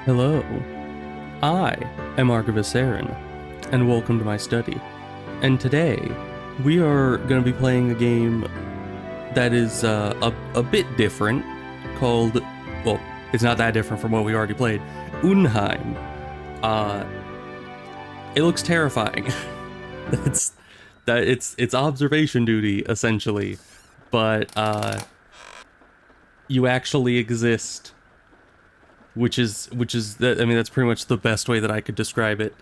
Hello, I am Archivist Aaron, and welcome to my study. And today, we are going to be playing a game that is a bit different, called, well, it's not that different from what we already played, Unheim. It looks terrifying. It's observation duty, essentially, but you actually exist. Which is that, I mean, that's pretty much the best way that I could describe it.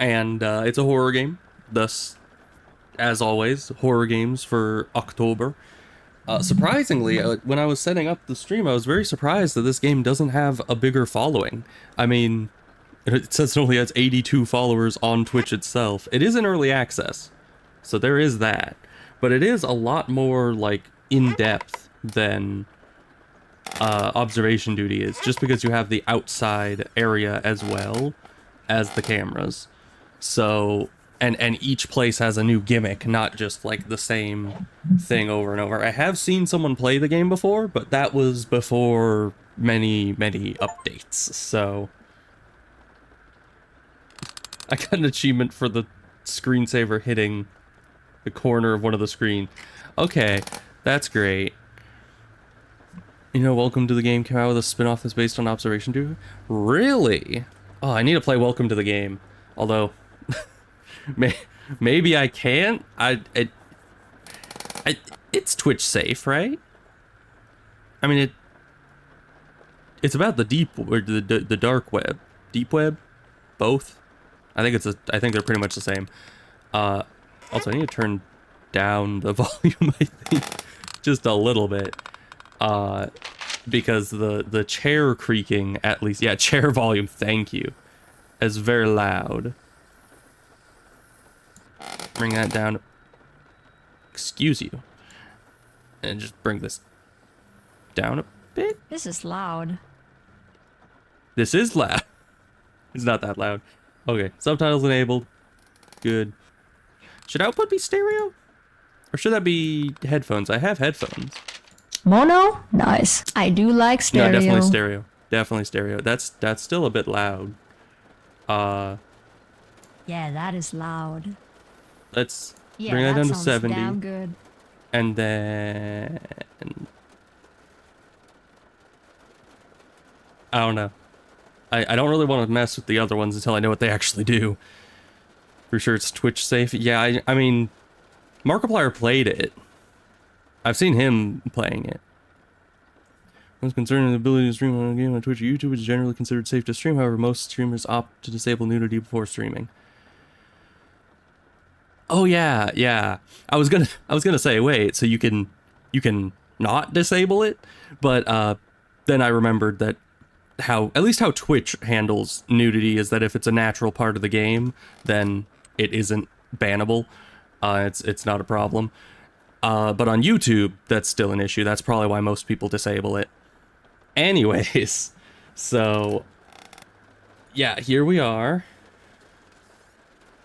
And it's a horror game, thus, as always, horror games for October. Surprisingly, when I was setting up the stream, I was very surprised that this game doesn't have a bigger following. I mean, it says it only has 82 followers on Twitch itself. It is in early access, so there is that. But it is a lot more, like, in-depth than observation duty is, just because you have the outside area as well as the cameras. So, and each place has a new gimmick, not just like the same thing over and over. I have seen someone play the game before, but that was before many updates. So I got an achievement for the screensaver hitting the corner of one of the screen. Okay, that's great. You know, Welcome to the Game came out with a spin-off that's based on observation duty? Really? Oh, I need to play Welcome to the Game. Although, maybe I can't. It's Twitch safe, right? I mean, it's about the deep, or the dark web. Deep web? Both? I think they're pretty much the same. Also, I need to turn down the volume, I think, just a little bit. Because the chair creaking, at least, yeah, chair volume, thank you, is very loud. Bring that down. Excuse you. And just bring this down a bit. This is loud. This is loud. It's not that loud. Okay, subtitles enabled. Good. Should output be stereo? Or should that be headphones? I have headphones. Mono? Nice. I do like stereo. No, definitely stereo. Definitely stereo. That's still a bit loud. Yeah, that is loud. Let's bring that down to 70. Damn good. And then I don't know. I don't really want to mess with the other ones until I know what they actually do. For sure it's Twitch safe. Yeah, I mean, Markiplier played it. I've seen him playing it. What's concerning the ability to stream on a game on Twitch or YouTube, which is generally considered safe to stream. However, most streamers opt to disable nudity before streaming. Oh yeah. I was gonna say, wait, so you can not disable it, but then I remembered that at least how Twitch handles nudity is that if it's a natural part of the game, then it isn't bannable. It's not a problem. But on YouTube, that's still an issue. That's probably why most people disable it. Anyways, so yeah, here we are.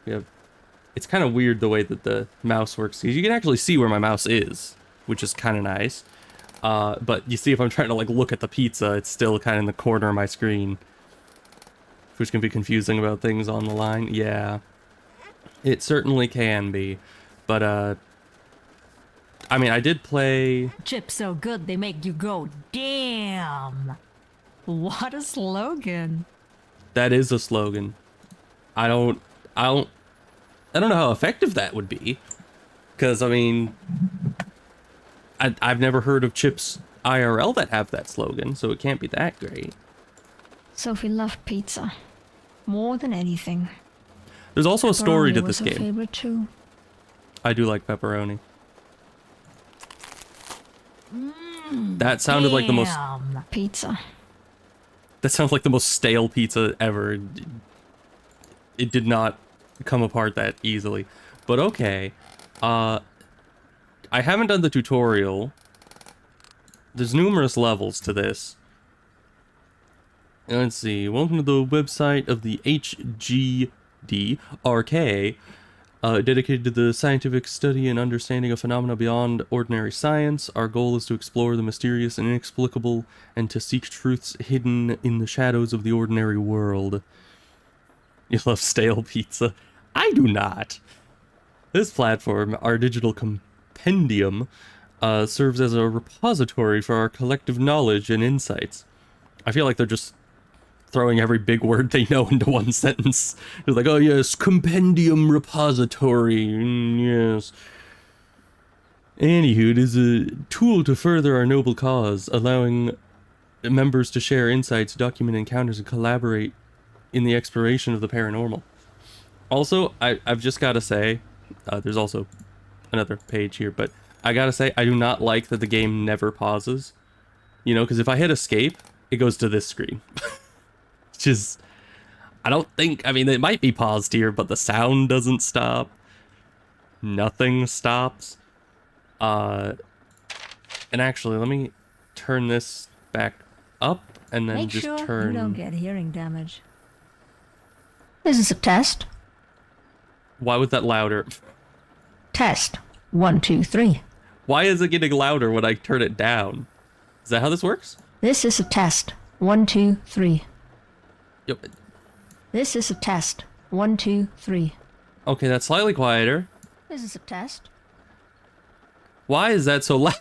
It's kind of weird the way that the mouse works. You can actually see where my mouse is, which is kind of nice. But you see, if I'm trying to like look at the pizza, it's still kind of in the corner of my screen, which can be confusing about things on the line. Yeah, it certainly can be. But I mean, I did play... Chips so good they make you go, damn! What a slogan. That is a slogan. I don't know how effective that would be. Because, I mean... I've never heard of chips IRL that have that slogan, so it can't be that great. Sophie loved pizza. More than anything. There's also a story to this game. game. Favorite too. I do like pepperoni. That sounded like the most... Pizza. That sounds like the most stale pizza ever. It did not come apart that easily. But okay. I haven't done the tutorial. There's numerous levels to this. Let's see. Welcome to the website of the HGDRK. Dedicated to the scientific study and understanding of phenomena beyond ordinary science, our goal is to explore the mysterious and inexplicable and to seek truths hidden in the shadows of the ordinary world. You love stale pizza? I do not. This platform, our digital compendium, serves as a repository for our collective knowledge and insights. I feel like they're just throwing every big word they know into one sentence. It's like, oh yes, compendium repository, yes. Anywho, it is a tool to further our noble cause, allowing members to share insights, document encounters, and collaborate in the exploration of the paranormal. Also, I've just got to say, there's also another page here, but I gotta say, I do not like that the game never pauses. You know, because if I hit escape, it goes to this screen. Which is, I don't think, I mean, it might be paused here, but the sound doesn't stop. Nothing stops. And actually, let me turn this back up and then Make just sure turn... you don't get hearing damage. This is a test. Why was that louder? Test. 1, 2, 3. Why is it getting louder when I turn it down? Is that how this works? This is a test. 1, 2, 3. Yep. This is a test. 1, 2, 3. Okay, that's slightly quieter. This is a test. Why is that so loud?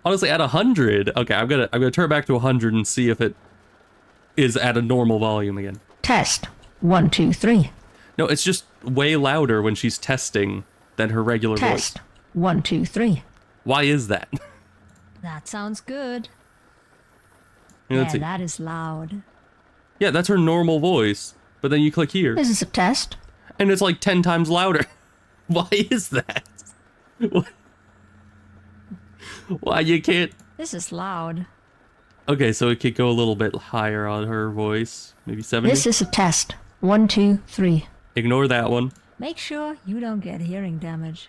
Honestly, at 100. Okay, I'm gonna turn it back to 100 and see if it is at a normal volume again. Test. 1, 2, 3. No, it's just way louder when she's testing than her regular Test. voice. 1, 2, 3. Why is that? That sounds good. Let's see. That is loud. Yeah, that's her normal voice. But then you click here, This is a test. and it's like 10 times louder. Why is that? Why you can't... This is loud. Okay, so it could go a little bit higher on her voice. Maybe 70? This is a test. 1, 2, 3. Ignore that one. Make sure you don't get hearing damage.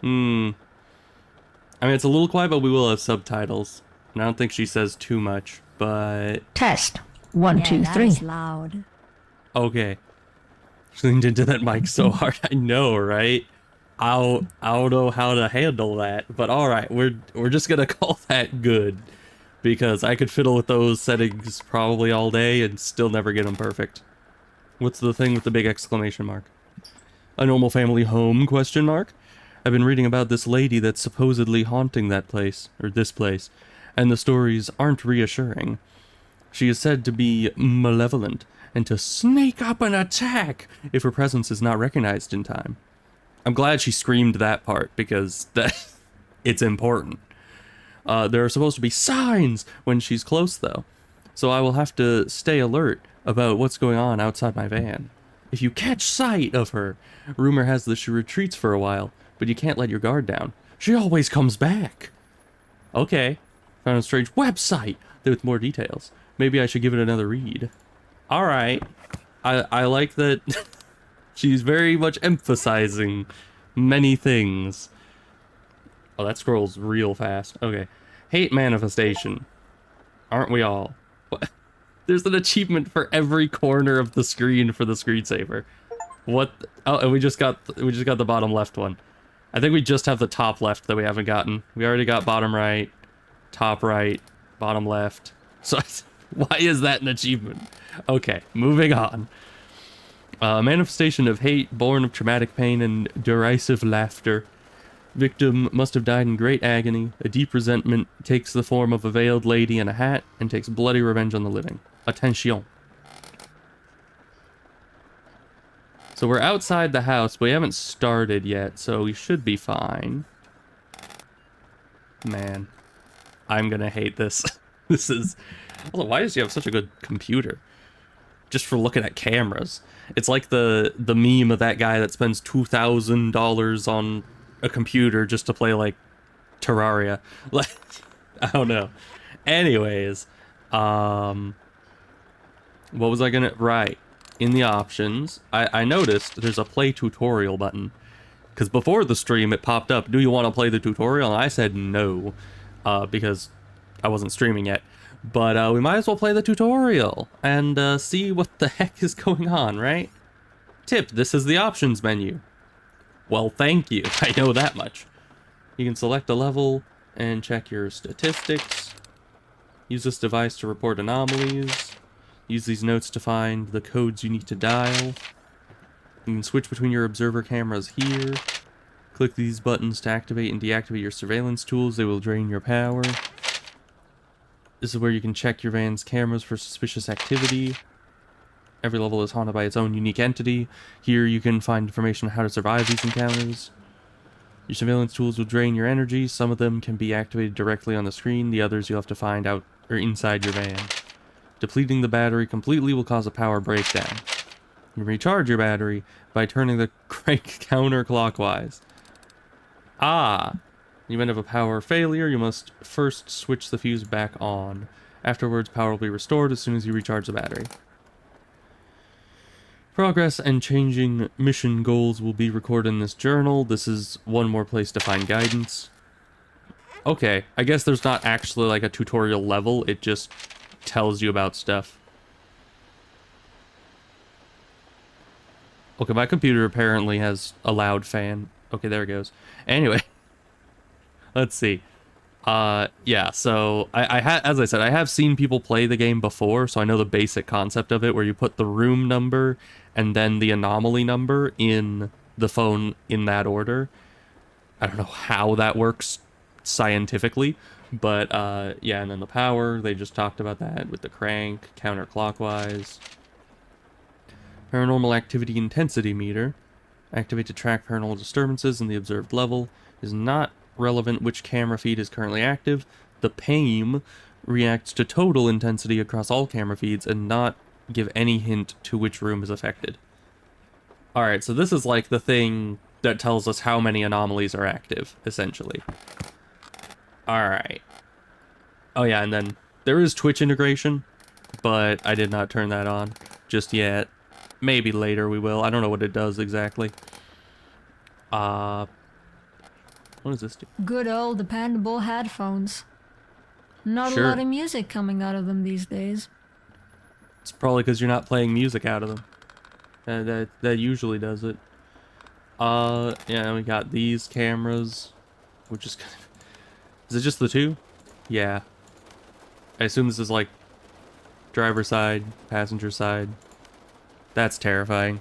I mean, it's a little quiet, but we will have subtitles. And I don't think she says too much, but... Test. 1, 2, 3. Hmm. Is loud. Okay. She leaned into that mic so hard. I know, right? I don't know how to handle that, but all right, we're just gonna call that good, because I could fiddle with those settings probably all day and still never get them perfect. What's the thing with the big exclamation mark? A normal family home, question mark? I've been reading about this lady that's supposedly haunting that place, or this place, and the stories aren't reassuring. She is said to be malevolent, and to sneak up and attack if her presence is not recognized in time. I'm glad she screamed that part, because it's important. There are supposed to be signs when she's close, though, so I will have to stay alert about what's going on outside my van. If you catch sight of her, rumor has that she retreats for a while, but you can't let your guard down. She always comes back. Okay, found a strange website with more details. Maybe I should give it another read. Alright, I like that she's very much emphasizing many things. Oh, that scrolls real fast. Okay. Hate manifestation. Aren't we all? What? There's an achievement for every corner of the screen for the screensaver. What? Oh, and we just got the bottom left one. I think we just have the top left that we haven't gotten. We already got bottom right, top right, bottom left. So why is that an achievement? Okay, moving on. Manifestation of hate born of traumatic pain and derisive laughter. Victim must have died in great agony. A deep resentment takes the form of a veiled lady in a hat and takes bloody revenge on the living. Attention. So we're outside the house, but we haven't started yet, so we should be fine. Man, I'm gonna hate this. This is... Also, why does she have such a good computer? Just for looking at cameras. It's like the meme of that guy that spends $2,000 on a computer just to play, like, Terraria. Like, I don't know. Anyways, what was I gonna... Right. In the options, I noticed there's a play tutorial button. Because before the stream, it popped up, do you want to play the tutorial? And I said no, because I wasn't streaming yet. But we might as well play the tutorial and see what the heck is going on, right? Tip, this is the options menu. Well, thank you. I know that much. You can select a level and check your statistics. Use this device to report anomalies. Use these notes to find the codes you need to dial. You can switch between your observer cameras here. Click these buttons to activate and deactivate your surveillance tools. They will drain your power. This is where you can check your van's cameras for suspicious activity. Every level is haunted by its own unique entity. Here you can find information on how to survive these encounters. Your surveillance tools will drain your energy. Some of them can be activated directly on the screen. The others you'll have to find out or inside your van. Depleting the battery completely will cause a power breakdown. You can recharge your battery by turning the crank counterclockwise. Ah! You might have a power failure. You must first switch the fuse back on. Afterwards, power will be restored as soon as you recharge the battery. Progress and changing mission goals will be recorded in this journal. This is one more place to find guidance. Okay, I guess there's not actually like a tutorial level. It just tells you about stuff. Okay, my computer apparently has a loud fan. Okay, there it goes. Anyway, let's see. Yeah, so as I said, I have seen people play the game before, so I know the basic concept of it, where you put the room number and then the anomaly number in the phone in that order. I don't know how that works scientifically, but yeah, and then the power, they just talked about that with the crank, counterclockwise. Paranormal activity intensity meter. Activate to track paranormal disturbances in the observed level. Is not relevant which camera feed is currently active. The PAIM reacts to total intensity across all camera feeds and not give any hint to which room is affected. Alright, so this is like the thing that tells us how many anomalies are active, essentially. Alright. Oh yeah, and then there is Twitch integration, but I did not turn that on just yet. Maybe later we will. I don't know what it does exactly. What does this do? Good old dependable headphones. Not a lot of music coming out of them these days. It's probably because you're not playing music out of them. That usually does it. Yeah, we got these cameras, which is kind of... Is it just the two? Yeah. I assume this is like driver side, passenger side. That's terrifying.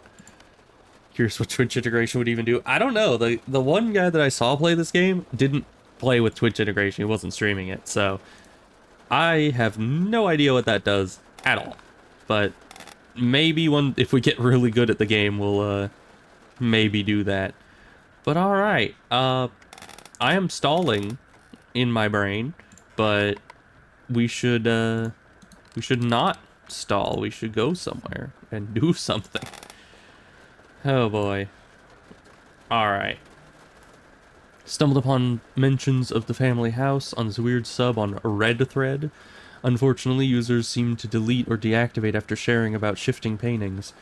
Curious what Twitch integration would even do. I don't know. The one guy that I saw play this game didn't play with Twitch integration. He wasn't streaming it, so I have no idea what that does at all. But maybe if we get really good at the game, we'll maybe do that. But all right. I am stalling in my brain, but we should not stall. We should go somewhere and do something. Oh boy. Alright. Stumbled upon mentions of the family house on this weird sub on Red Thread. Unfortunately, users seem to delete or deactivate after sharing about shifting paintings,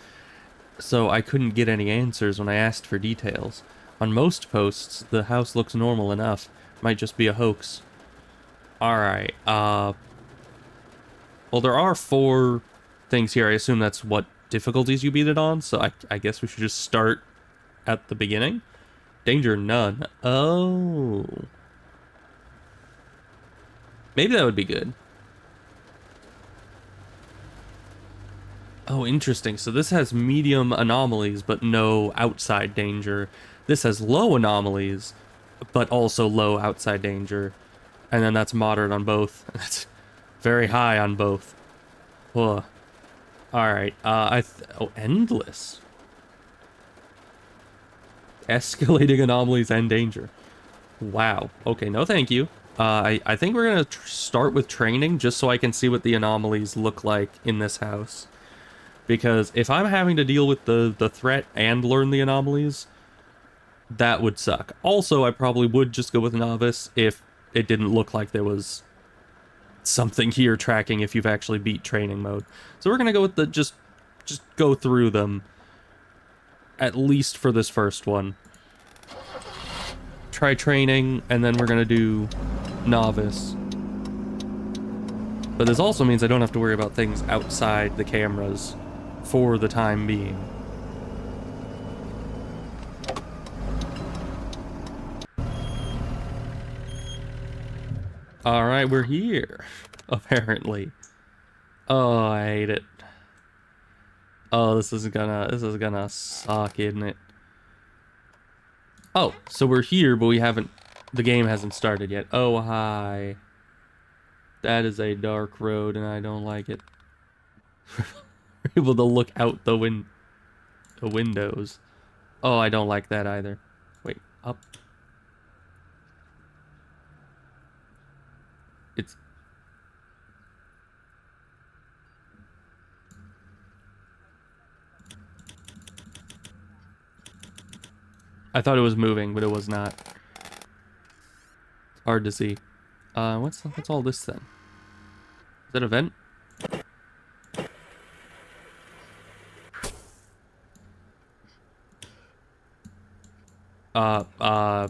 so I couldn't get any answers when I asked for details. On most posts, the house looks normal enough. Might just be a hoax. Alright, well, there are 4 things here. I assume that's what difficulties you beat it on, so I guess we should just start at the beginning. Danger none. Oh. Maybe that would be good. Oh, interesting. So this has medium anomalies, but no outside danger. This has low anomalies, but also low outside danger. And then that's moderate on both. That's very high on both. Whoa. Alright, oh, endless. Escalating anomalies and danger. Wow. Okay, no thank you. I think we're gonna start with training, just so I can see what the anomalies look like in this house. Because if I'm having to deal with the threat and learn the anomalies, that would suck. Also, I probably would just go with novice if it didn't look like there was something here tracking if you've actually beat training mode. So we're gonna go with the just go through them, at least for this first one. Try training, and then we're gonna do novice. But this also means I don't have to worry about things outside the cameras for the time being. All right, we're here. Apparently. Oh, I hate it. Oh, this is gonna suck, isn't it? Oh, so we're here, but the game hasn't started yet. Oh, hi. That is a dark road, and I don't like it. We're able to look out the windows. Oh, I don't like that either. Wait, up. It's... I thought it was moving, but it was not. It's hard to see. What's all this then? Is that a vent? Uh, uh,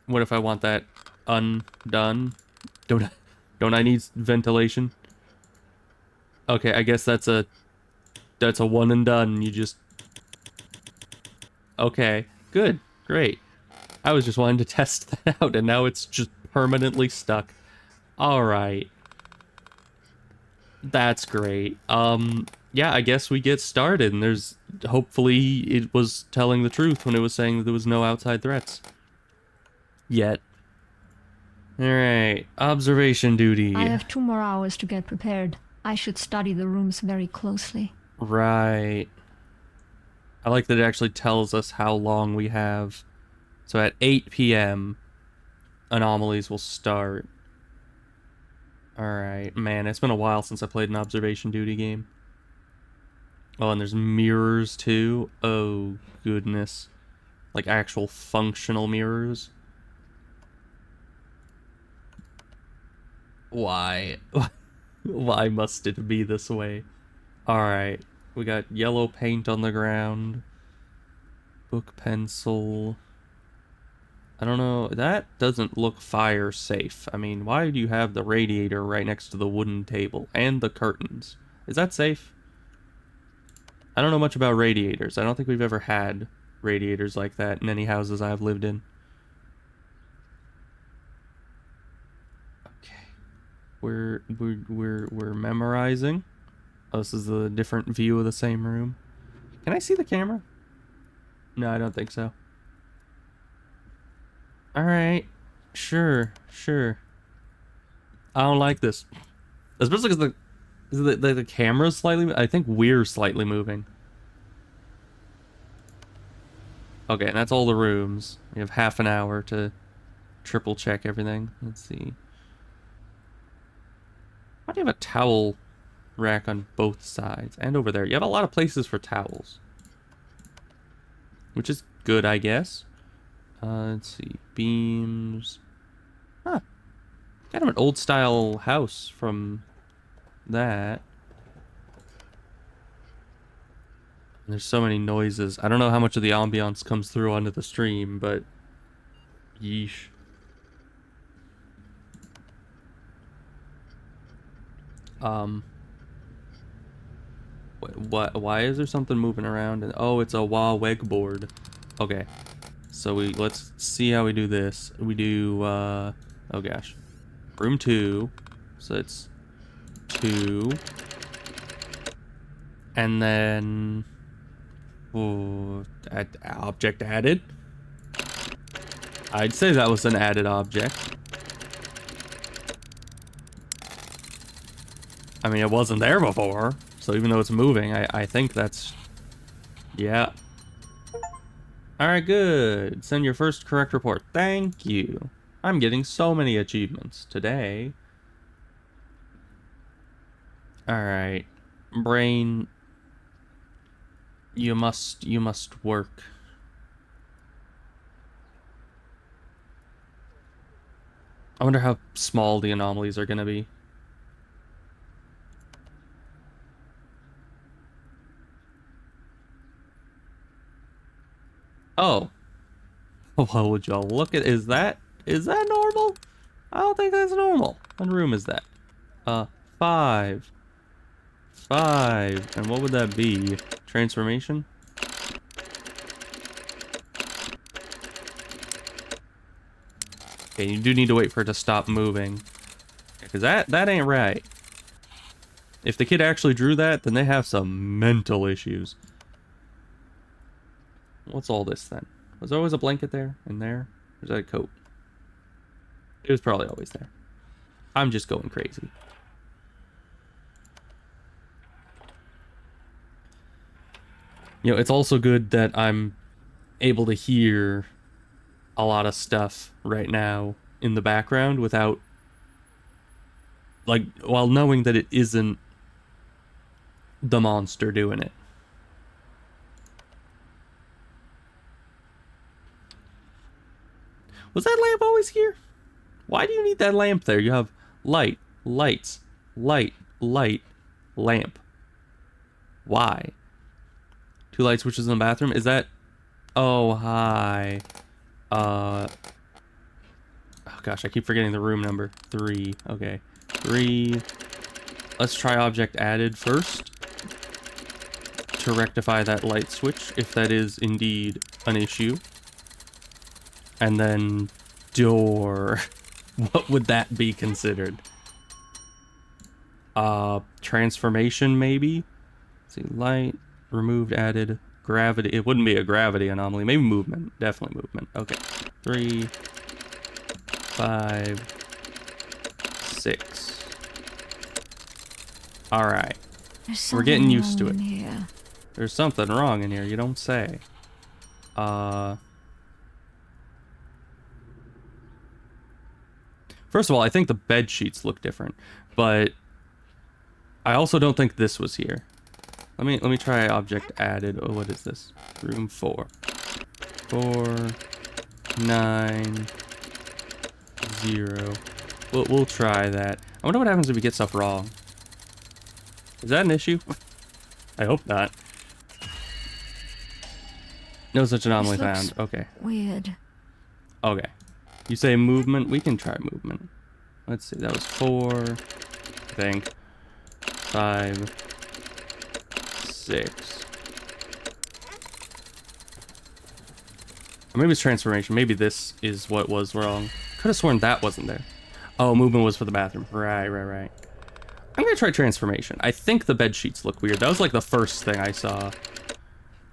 what if I want that undone? Don't I, don't I need ventilation? Okay, I guess that's a one and done. You just... Okay, good, great. I was just wanting to test that out, and now it's just permanently stuck. All right. That's great. Yeah, I guess we get started, and there's... Hopefully it was telling the truth when it was saying that there was no outside threats. Yet. Alright, observation duty. I have 2 more hours to get prepared. I should study the rooms very closely. Right. I like that it actually tells us how long we have. So at 8 p.m., anomalies will start. Alright, man, it's been a while since I played an observation duty game. Oh, and there's mirrors too. Oh, goodness. Like actual functional mirrors. Why? Why must it be this way? Alright, we got yellow paint on the ground. Book pencil. I don't know, that doesn't look fire safe. I mean, why do you have the radiator right next to the wooden table and the curtains? Is that safe? I don't know much about radiators. I don't think we've ever had radiators like that in any houses I've lived in. Okay. We're memorizing. Oh, this is a different view of the same room. Can I see the camera? No, I don't think so. Alright. Sure. I don't like this. Especially because the camera's slightly... I think we're slightly moving. Okay, and that's all the rooms. We have half an hour to triple check everything. Let's see. Why do you have a towel rack on both sides? And over there. You have a lot of places for towels. Which is good, I guess. Let's see. Beams. Huh. Kind of an old style house from that. There's so many noises. I don't know how much of the ambiance comes through onto the stream, but yeesh. What? Why is there something moving around? And oh, it's a wah weg board. Okay, so let's see how we do this. We do oh gosh, room 2. So it's 2, and then object added. I'd say that was an added object. I mean, it wasn't there before, so even though it's moving, I think that's... Yeah. Alright, good. Send your first correct report. Thank you. I'm getting so many achievements today. Alright. Brain... You must work. I wonder how small the anomalies are gonna be. Oh. Well, would y'all look at... Is that normal? I don't think that's normal. What room is that? 5. 5. And what would that be? Transformation? Okay, you do need to wait for it to stop moving. Because that ain't right. If the kid actually drew that, then they have some mental issues. What's all this then? Was there always a blanket there? In there? Or is that a coat? It was probably always there. I'm just going crazy. You know, it's also good that I'm able to hear a lot of stuff right now in the background without, like, while knowing that it isn't the monster doing it. Was that lamp always here? Why do you need that lamp there? You have light, lights, light, light, lamp. Why? 2 light switches in the bathroom? Is that... Oh, hi. Oh gosh, I keep forgetting the room number. 3. Okay. 3. Let's try object added first to rectify that light switch, if that is indeed an issue. And then door. What would that be considered? Transformation maybe? Let's see, light, removed, added, gravity. It wouldn't be a gravity anomaly. Maybe movement. Definitely movement. Okay. 3, 5, 6. Alright. We're getting used to it. Here. There's something wrong in here, you don't say. First of all, I think the bed sheets look different, but I also don't think this was here. Let me try object added. Oh, what is this? Room 4. 4, 9, 0. We'll try that. I wonder what happens if we get stuff wrong. Is that an issue? I hope not. No such anomaly found. Okay. Weird. Okay. You say movement? We can try movement. Let's see. That was 4. I think. 5. 6. Or maybe it's transformation. Maybe this is what was wrong. Could have sworn that wasn't there. Oh, movement was for the bathroom. Right. I'm gonna try transformation. I think the bed sheets look weird. That was like the first thing I saw.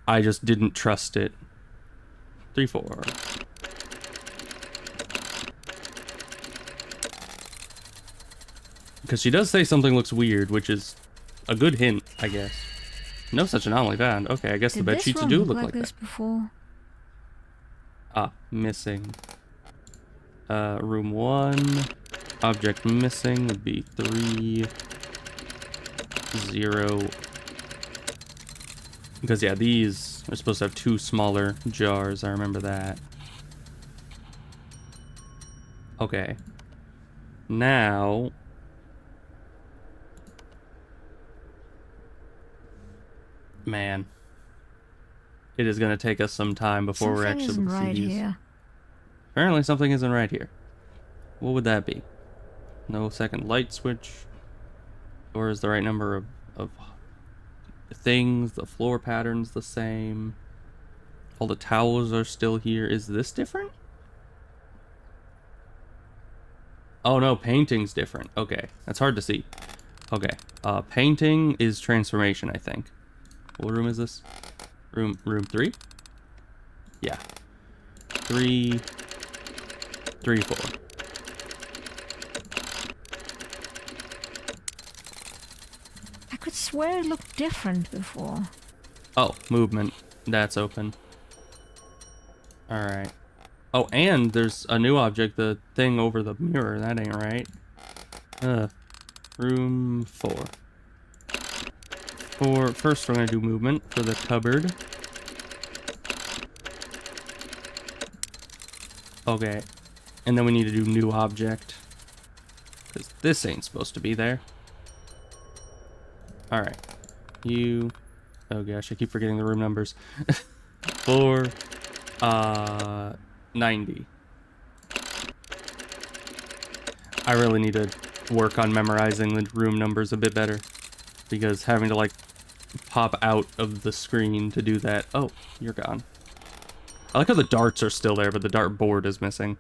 I just didn't trust it. 3, 4. Because she does say something looks weird, which is a good hint, I guess. No such anomaly found. Okay, I guess the bed sheets do look like this that. Before? Ah, missing. Room 1. Object missing would be 3, 0. Because, yeah, these are supposed to have 2 smaller jars. I remember that. Okay. Now... Man. It is going to take us some time before we're actually able to see these. Here. Apparently something isn't right here. What would that be? No second light switch? Or is the right number of things? The floor pattern's the same? All the towels are still here. Is this different? Oh no, painting's different. Okay, that's hard to see. Okay, painting is transformation, I think. What room is this? Room 3? Yeah. 3, 4. I could swear it looked different before. Oh, movement. That's open. Alright. Oh, and there's a new object, the thing over the mirror. That ain't right. Room 4. First we're gonna do movement for the cupboard. Okay. And then we need to do new object. Because this ain't supposed to be there. Alright. Oh gosh, I keep forgetting the room numbers. 4, 90. I really need to work on memorizing the room numbers a bit better. Because having to, like, pop out of the screen to do that... Oh, you're gone. I like how the darts are still there, but the dart board is missing.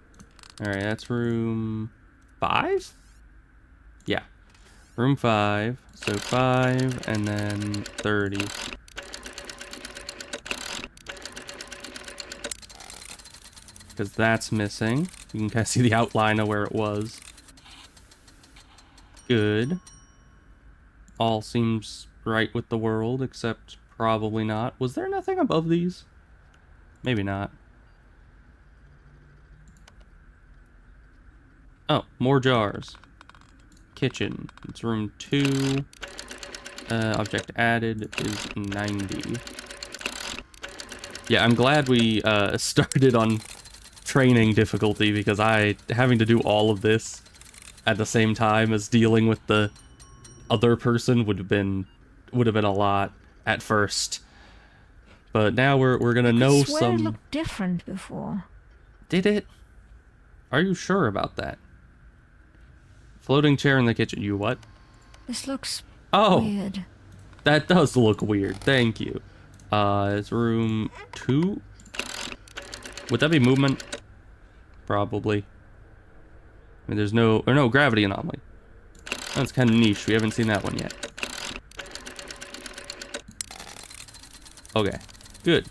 Alright, that's room 5? Yeah. Room 5. So 5 and then 30. Because that's missing. You can kind of see the outline of where it was. Good. All seems right with the world, except probably not. Was there nothing above these? Maybe not. Oh, more jars. Kitchen. It's room 2. Object added is 90. Yeah, I'm glad we started on training difficulty, because having to do all of this at the same time as dealing with the other person would have been a lot at first. But now we're gonna know I swear it some. looked different before. Did it? Are you sure about that? Floating chair in the kitchen. You what? This looks Oh, weird. that does look weird. Thank you. It's room 2. Would that be movement? Probably. I mean, there's no gravity anomaly. That's kind of niche. We haven't seen that one yet. Okay, good.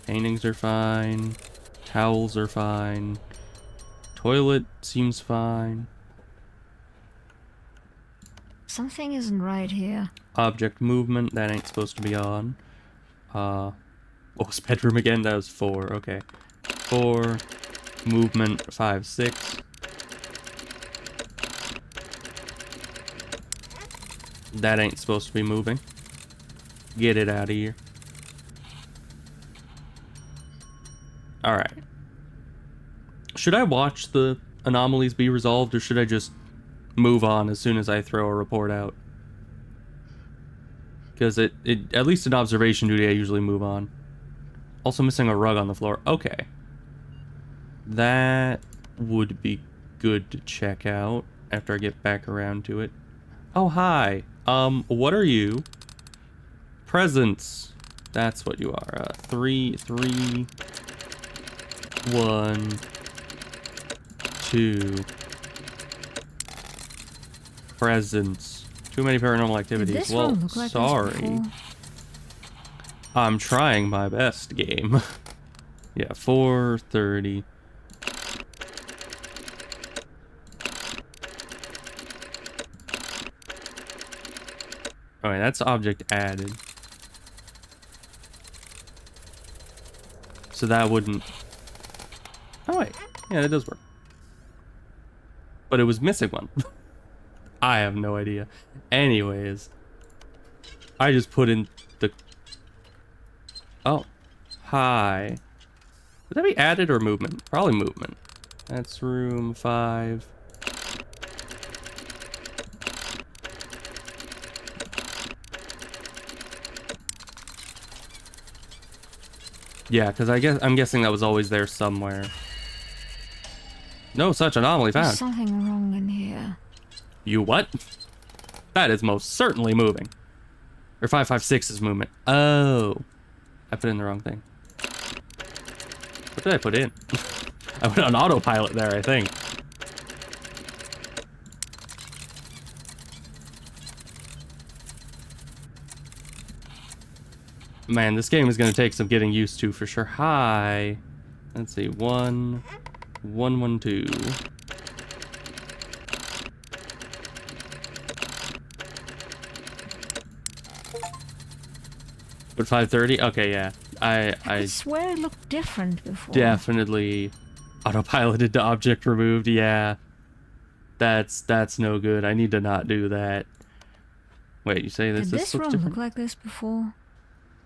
Paintings are fine. Towels are fine. Toilet seems fine. Something isn't right here. Object movement, that ain't supposed to be on. What was bedroom again? That was 4, okay. 4, movement, 5, 6. That ain't supposed to be moving. Get it out of here. Alright. Should I watch the anomalies be resolved, or should I just move on as soon as I throw a report out? Because it at least in observation duty, I usually move on. Also missing a rug on the floor. Okay. That would be good to check out after I get back around to it. Oh, hi. What are you? Presents. That's what you are. 3, 1, 2. Presents. Too many paranormal activities. Did this Well, one look like this sorry. before? I'm trying my best, game. Yeah, 4:30. Alright, that's object added. So that wouldn't... Oh wait, yeah, that does work. But it was missing one. I have no idea. Anyways, I just put in the... Oh, hi. Would that be added or movement? Probably movement. That's room 5. Yeah, because I'm guessing that was always there somewhere. No such anomaly There's found. something wrong in here. You what? That is most certainly moving. Or 556 is movement. Oh. I put in the wrong thing. What did I put in? I went on autopilot there, I think. Man, this game is going to take some getting used to for sure. Hi. Let's see. 1, 1, 1, 2. But 5:30? Okay, yeah. I swear it looked different before. definitely autopiloted to object removed. Yeah. That's no good. I need to not do that. Wait, you say this? Did This this looks room different. look like this before?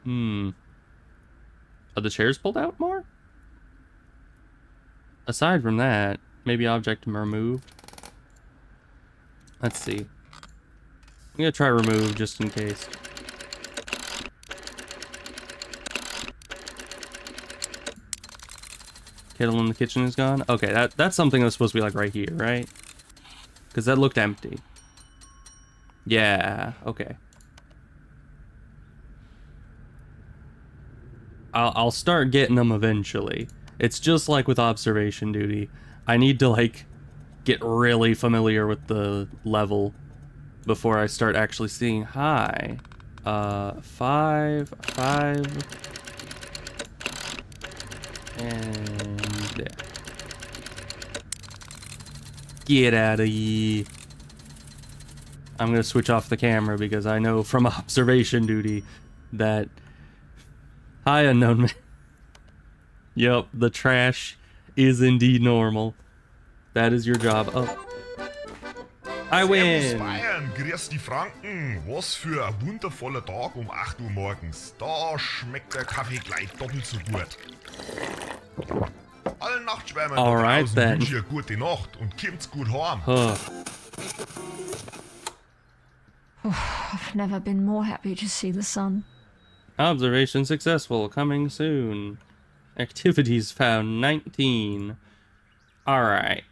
Are the chairs pulled out more? Aside from that, maybe object removed. Let's see. I'm gonna try remove just in case. Kettle in the kitchen is gone. Okay, that's something that's supposed to be like right here, right? Because that looked empty. Yeah. Okay. I'll start getting them eventually. It's just like with observation duty. I need to like get really familiar with the level before I start actually seeing. Hi. 5, 5, and there. Get out of here. I'm gonna switch off the camera because I know from observation duty that... Hi, unknown man. Yep, the trash is indeed normal. That is your job. Oh. I Servus win! Bayern, grüß die Franken. Was für ein wundervoller Tag um 8 Uhr morgens. Da schmeckt der Kaffee gleich doppelt so gut. Allen Nachtschwärmern da Alright draußen then. wünsche ich eine gute Nacht und kommt's gut heim. Huh. I've never been more happy to see the sun. Observation successful. Coming soon. Activities found 19. Alright.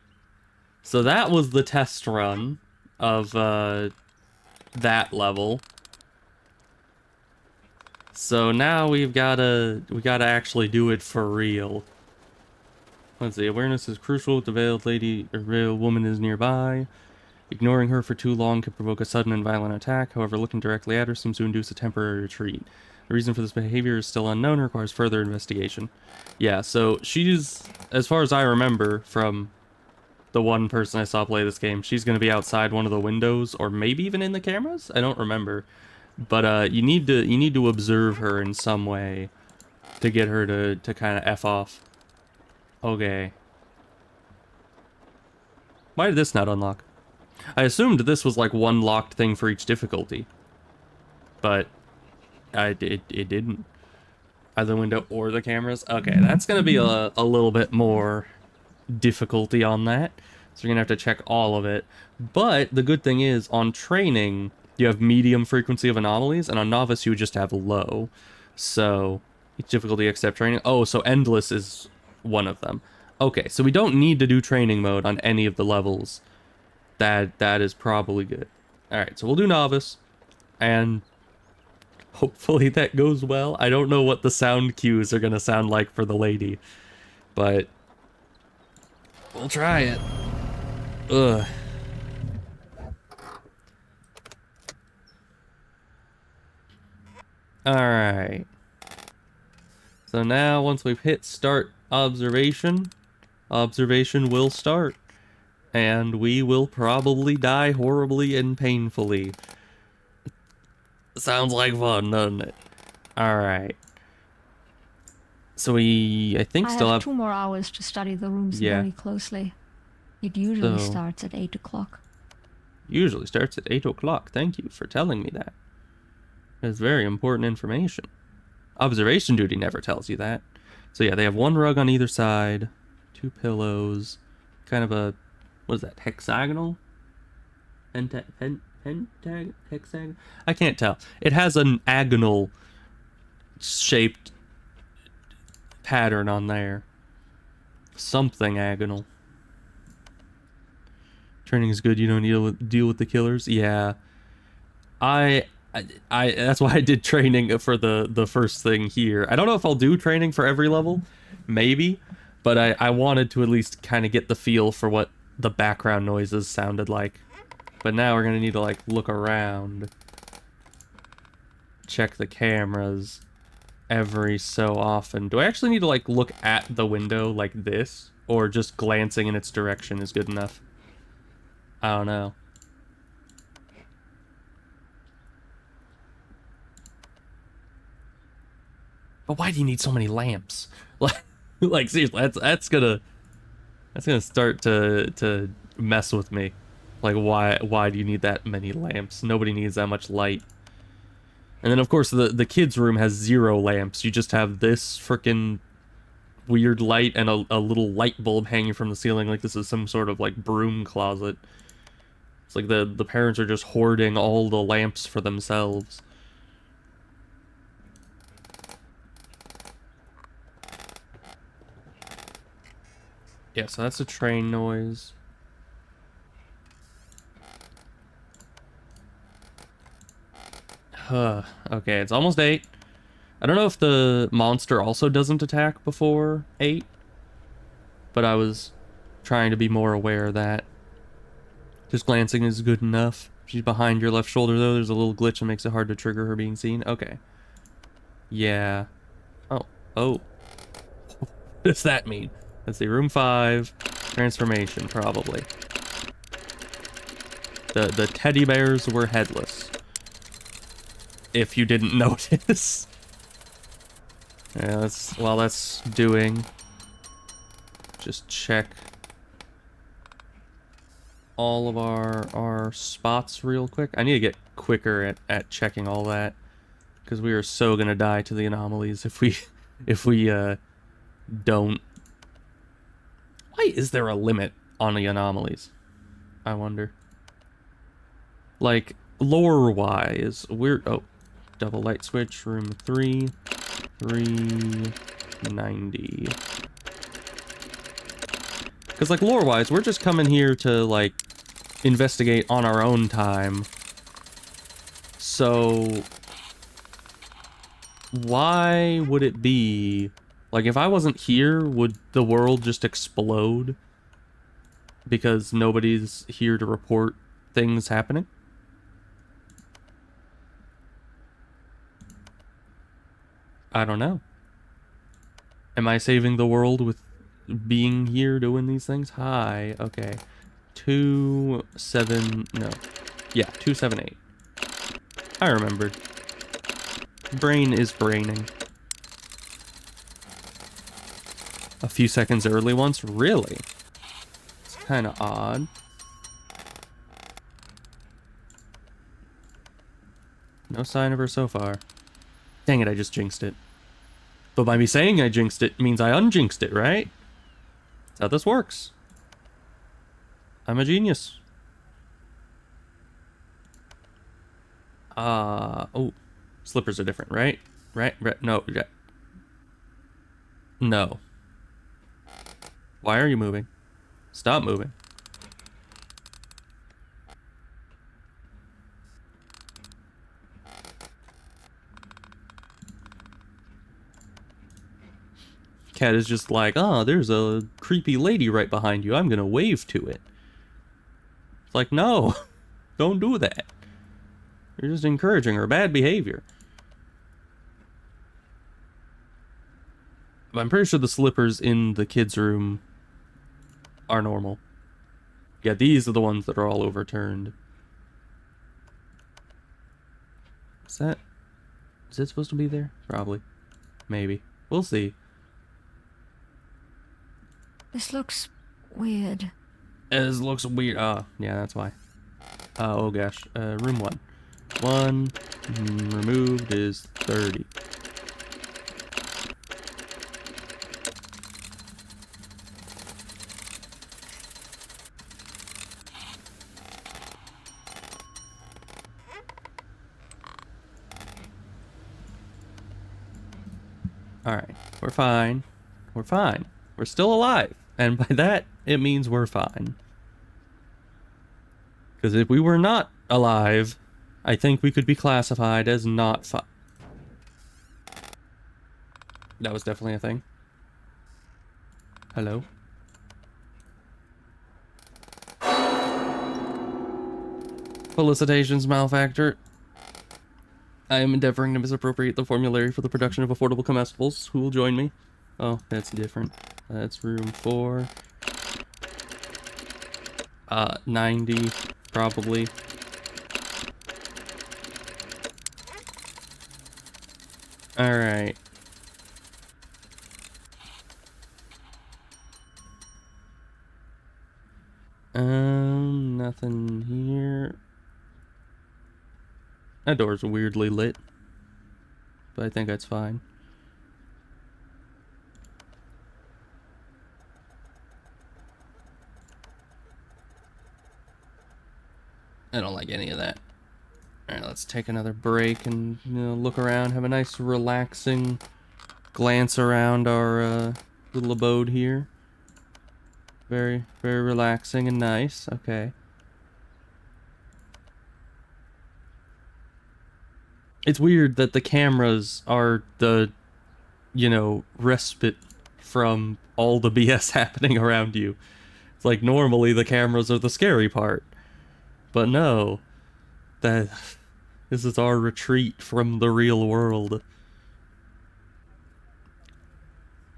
So that was the test run of that level. So now we gotta actually do it for real. Let's see. Awareness is crucial if the veiled lady or veiled woman is nearby. Ignoring her for too long can provoke a sudden and violent attack. However, looking directly at her seems to induce a temporary retreat. The reason for this behavior is still unknown and requires further investigation. Yeah, so she's, as far as I remember from the one person I saw play this game, she's going to be outside one of the windows, or maybe even in the cameras? I don't remember. But you need to observe her in some way to get her to kind of F off. Okay. Why did this not unlock? I assumed this was like one locked thing for each difficulty. But it didn't. Either window or the cameras. Okay, that's going to be a little bit more difficulty on that. So you're going to have to check all of it. But the good thing is, on training, you have medium frequency of anomalies, and on novice you just have low. So, each difficulty except training. Oh, so endless is one of them. Okay, so we don't need to do training mode on any of the levels. That is probably good. Alright, so we'll do novice. And hopefully that goes well. I don't know what the sound cues are going to sound like for the lady. But we'll try it. Ugh. Alright. So now, once we've hit start observation, observation will start. And we will probably die horribly and painfully. Sounds like fun, doesn't it? Alright. So I think I still have have 2 more hours to study the rooms Yeah. very closely. It usually So- starts at 8 o'clock. Usually starts at 8 o'clock. Thank you for telling me that. That's very important information. Observation duty never tells you that. So yeah, they have 1 rug on either side, 2 pillows, kind of a, what is that, hexagonal? Hexagon? I can't tell. It has an agonal shaped pattern on there. Something agonal. Training is good. You don't need to deal with the killers. Yeah, I that's why I did training for the first thing here. I don't know if I'll do training for every level, maybe, but I wanted to at least kind of get the feel for what the background noises sounded like. But now we're gonna need to like look around, check the cameras every so often. Do I actually need to like look at the window like this, or just glancing in its direction is good enough? I don't know. But why do you need so many lamps? Like seriously, that's gonna start to mess with me. Like why do you need that many lamps? Nobody needs that much light. And then of course the kids' room has 0 lamps. You just have this frickin' weird light and a little light bulb hanging from the ceiling like this is some sort of like broom closet. It's like the parents are just hoarding all the lamps for themselves. Yeah, so that's a train noise. Okay, it's almost 8. I don't know if the monster also doesn't attack before 8, but I was trying to be more aware of that. Just glancing is good enough. She's behind your left shoulder, though. There's a little glitch that makes it hard to trigger her being seen. Okay. Yeah. Oh. Oh. What does that mean? Let's see. Room 5. Transformation, probably. The teddy bears were headless. If you didn't notice. Yeah, while that's doing, just check all of our spots real quick. I need to get quicker at checking all that, because we are so gonna die to the anomalies if we don't. Why is there a limit on the anomalies? I wonder. Like, lore-wise, oh, double light switch, room 390. Because, like, lore-wise, we're just coming here to, like, investigate on our own time. So, why would it be... Like, if I wasn't here, would the world just explode? Because nobody's here to report things happening? I don't know. Am I saving the world with being here doing these things? Hi. Okay. 278. I remembered. Brain is braining. A few seconds early once? Really? It's kind of odd. No sign of her so far. Dang it, I just jinxed it. But by me saying I jinxed it means I unjinxed it, right? That's how this works. I'm a genius. Oh. Slippers are different, right? Right? No. Yeah. No. Why are you moving? Stop moving. Cat is just like, oh, there's a creepy lady right behind you. I'm gonna wave to it. It's like, no, don't do that. You're just encouraging her bad behavior. But I'm pretty sure the slippers in the kids' room are normal. Yeah, these are the ones that are all overturned. Is it supposed to be there? Probably. Maybe. We'll see. This looks weird. This looks weird. Yeah, that's why. Oh gosh. Room 1. 1 removed is 30. Alright, we're fine. We're fine. We're still alive. And by that, it means we're fine. Because if we were not alive, I think we could be classified as not fine. That was definitely a thing. Hello? Felicitations, Malfactor. I am endeavoring to misappropriate the formulary for the production of affordable comestibles. Who will join me? Oh, that's different. That's room 4. 90, probably. Alright. Nothing here. That door's weirdly lit, but I think that's fine. I don't like any of that. Alright, let's take another break and, look around, have a nice relaxing glance around our little abode here. Very, very relaxing and nice. Okay. It's weird that the cameras are the, respite from all the BS happening around you. It's like normally the cameras are the scary part. But no. This is our retreat from the real world.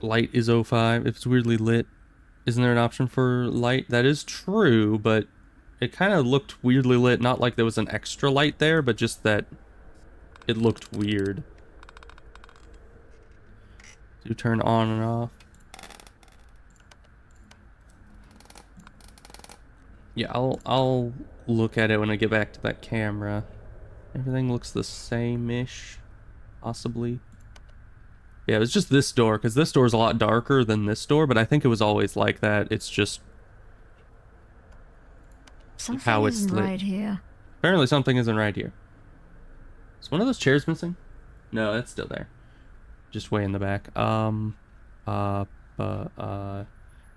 Light is 05. If it's weirdly lit, isn't there an option for light? That is true, but it kind of looked weirdly lit. Not like there was an extra light there, but just that it looked weird. Do turn on and off. Yeah, I'll look at it when I get back to that camera. Everything looks the same-ish, possibly. Yeah, it was just this door, because this door is a lot darker than this door, but I think it was always like that. It's just Something how it's isn't lit. right here. Apparently something isn't right here. Is one of those chairs missing? No, it's still there. Just way in the back.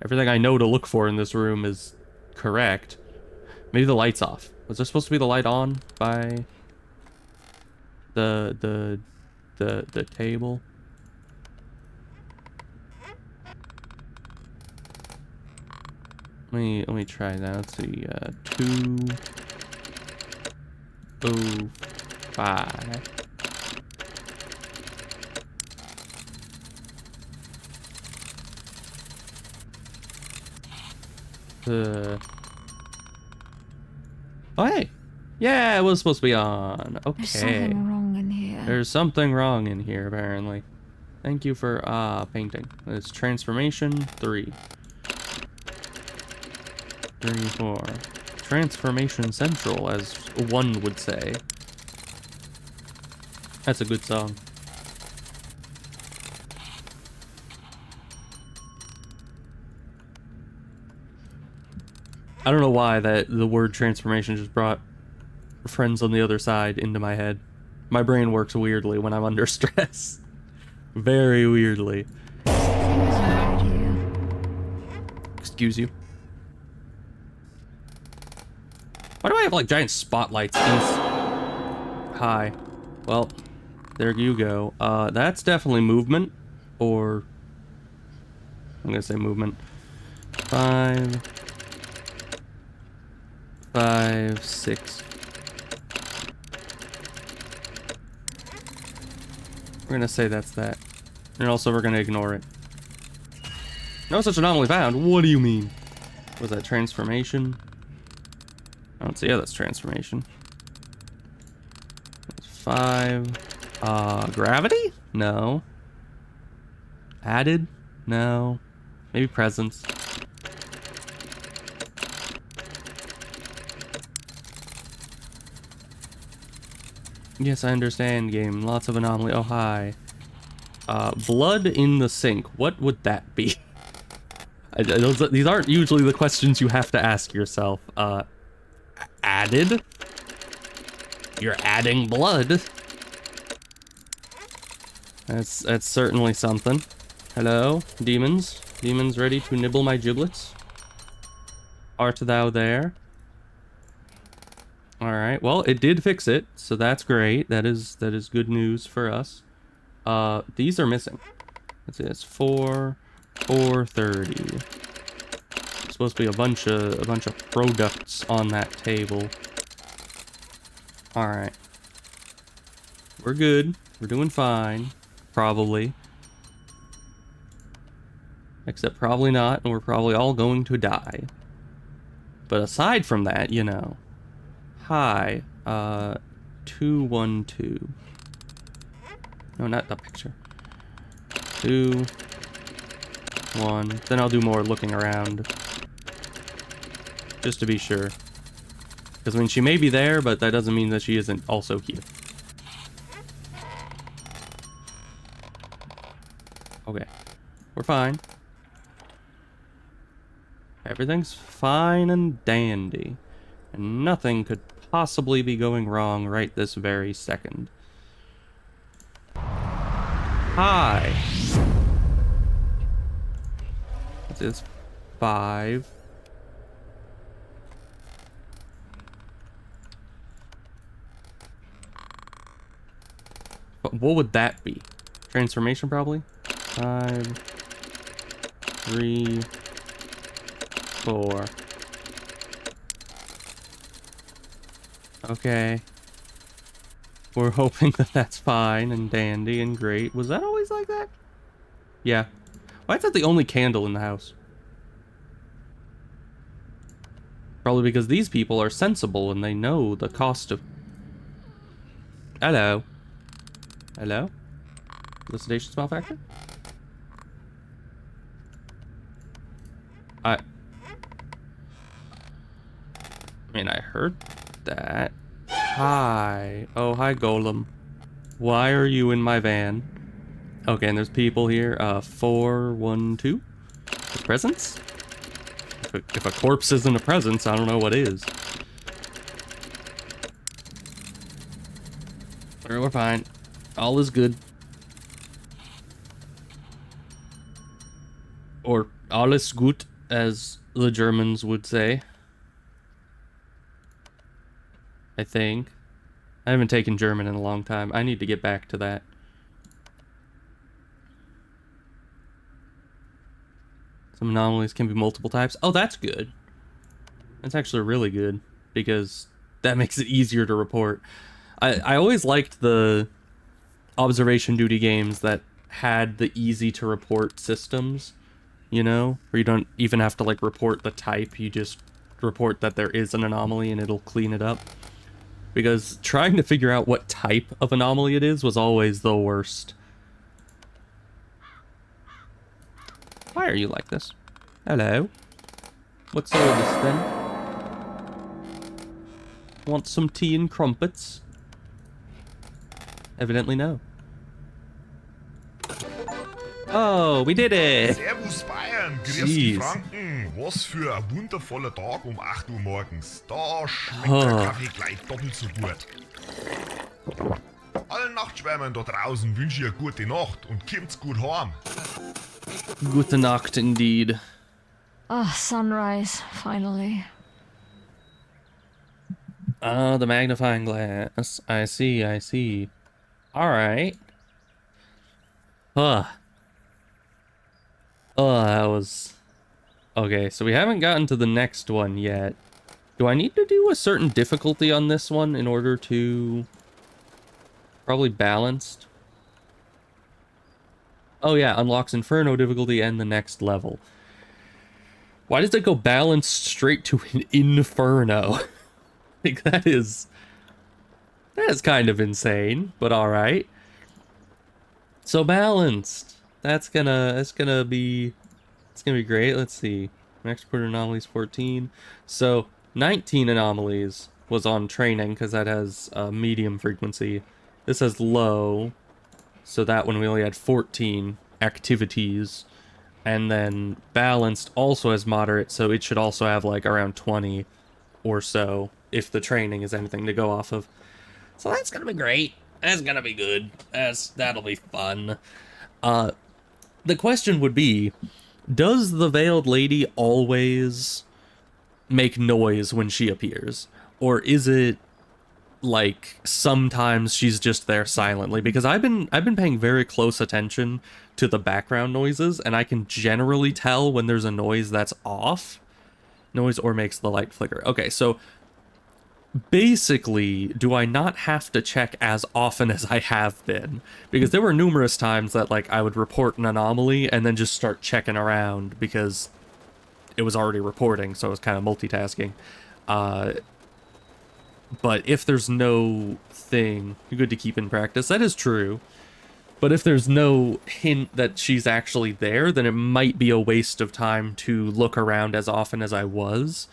Everything I know to look for in this room is correct. Maybe the light's off. Was there supposed to be the light on by the table? Let me try that. Let's see. 205. Oh, hey. Yeah, it was supposed to be on. Okay. There's something wrong in here. There's something wrong in here, apparently. Thank you for painting. It's transformation 3. 3, 4. Transformation Central, as one would say. That's a good song. I don't know why the word transformation just brought Friends on the Other Side into my head. My brain works weirdly when I'm under stress. Very weirdly. Right here. Excuse you. Why do I have like giant spotlights? Hi. Well, there you go. That's definitely movement. Or I'm gonna say movement. 5, 6. We're gonna say that's that. And also we're gonna ignore it. No such anomaly found. What do you mean? Was that transformation? I don't see. Yeah, that's transformation. That's 5. Gravity? No. Added? No. Maybe presence. Yes, I understand, game. Lots of anomaly. Oh, hi. Blood in the sink. What would that be? These aren't usually the questions you have to ask yourself. Added? You're adding blood. That's certainly something. Hello, demons? Demons ready to nibble my giblets? Art thou there? Alright, well, it did fix it, so that's great. That is good news for us. These are missing. Let's see, it's 430. Supposed to be a bunch of products on that table. Alright. We're good. We're doing fine. Probably. Except probably not, and we're probably all going to die. But aside from that, you know. Hi. 212. No, not the picture. 2, 1. Then I'll do more looking around. Just to be sure. Because, I mean, she may be there, but that doesn't mean that she isn't also here. Okay. We're fine. Everything's fine and dandy. And nothing could possibly be going wrong right this very second. Hi. This is 5. But what would that be? Transformation, probably? 5, 3, 4. Okay. We're hoping that that's fine and dandy and great. Was that always like that? Yeah. Why is that the only candle in the house? Probably because these people are sensible and they know the cost of... Hello. Hello? The sedation smell factor? I mean, I heard that. Hi. Oh, hi, Golem. Why are you in my van? Okay, and there's people here. 412? Presents? If a corpse isn't a presence, I don't know what is. We're fine. All is good. Or alles gut, as the Germans would say. I think. I haven't taken German in a long time. I need to get back to that. Some anomalies can be multiple types. Oh, that's good. That's actually really good, because that makes it easier to report. I always liked the observation duty games that had the easy to report systems, you know, where you don't even have to like report the type, you just report that there is an anomaly and it'll clean it up. Because trying to figure out what type of anomaly it is was always the worst. Why are you like this? Hello. What's all this then? Want some tea and crumpets? Evidently no. Oh, we did it! Servus Bayern, grüß Jeez. die Franken. Was für ein wundervoller Tag um 8 Uhr morgens. Da schmeckt der Kaffee gleich doppelt so gut. Allen Nachtschwärmern da draußen wünsche ich eine gute Nacht und kommt's gut heim. Gute Nacht indeed. Ah, sunrise, finally. Ah, the magnifying glass. I see, I see. Alright. Huh. Oh, that was... Okay, so we haven't gotten to the next one yet. Do I need to do a certain difficulty on this one in order to... Probably balanced? Oh yeah, unlocks Inferno difficulty and the next level. Why does it go balanced straight to an Inferno? Like, that is kind of insane, but alright. So balanced. It's gonna be great. Let's see. Max quarter anomalies 14. So 19 anomalies was on training because that has medium frequency. This has low. So that one we only had 14 activities. And then balanced also has moderate, so it should also have like around 20 or so if the training is anything to go off of. So that's gonna be great. That's gonna be good. That'll be fun. The question would be, does the Veiled Lady always make noise when she appears? Or is it like sometimes she's just there silently? Because I've been paying very close attention to the background noises, and I can generally tell when there's a noise that's off. Noise or makes the light flicker. Okay, so basically, do I not have to check as often as I have been? Because there were numerous times that like I would report an anomaly and then just start checking around because it was already reporting, so it was kind of multitasking. But if there's no thing, good to keep in practice, that is true. But if there's no hint that she's actually there, then it might be a waste of time to look around as often as I was.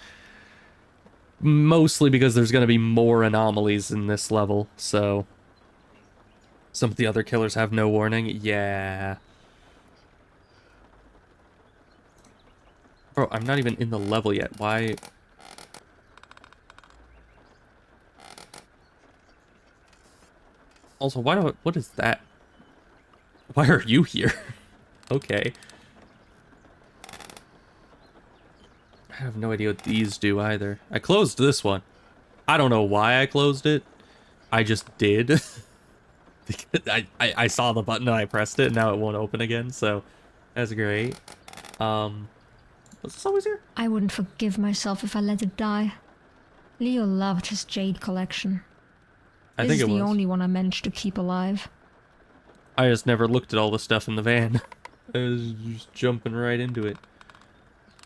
Mostly because there's going to be more anomalies in this level, so... Some of the other killers have no warning. Yeah. Bro, I'm not even in the level yet. Why... Also, what is that? Why are you here? Okay. I have no idea what these do either. I closed this one. I don't know why I closed it. I just did. I saw the button and I pressed it and now it won't open again, so that's great. Was this always here? I wouldn't forgive myself if I let it die. Leo loved his jade collection. I This think is it the was. only one I managed to keep alive. I just never looked at all the stuff in the van. I was just jumping right into it.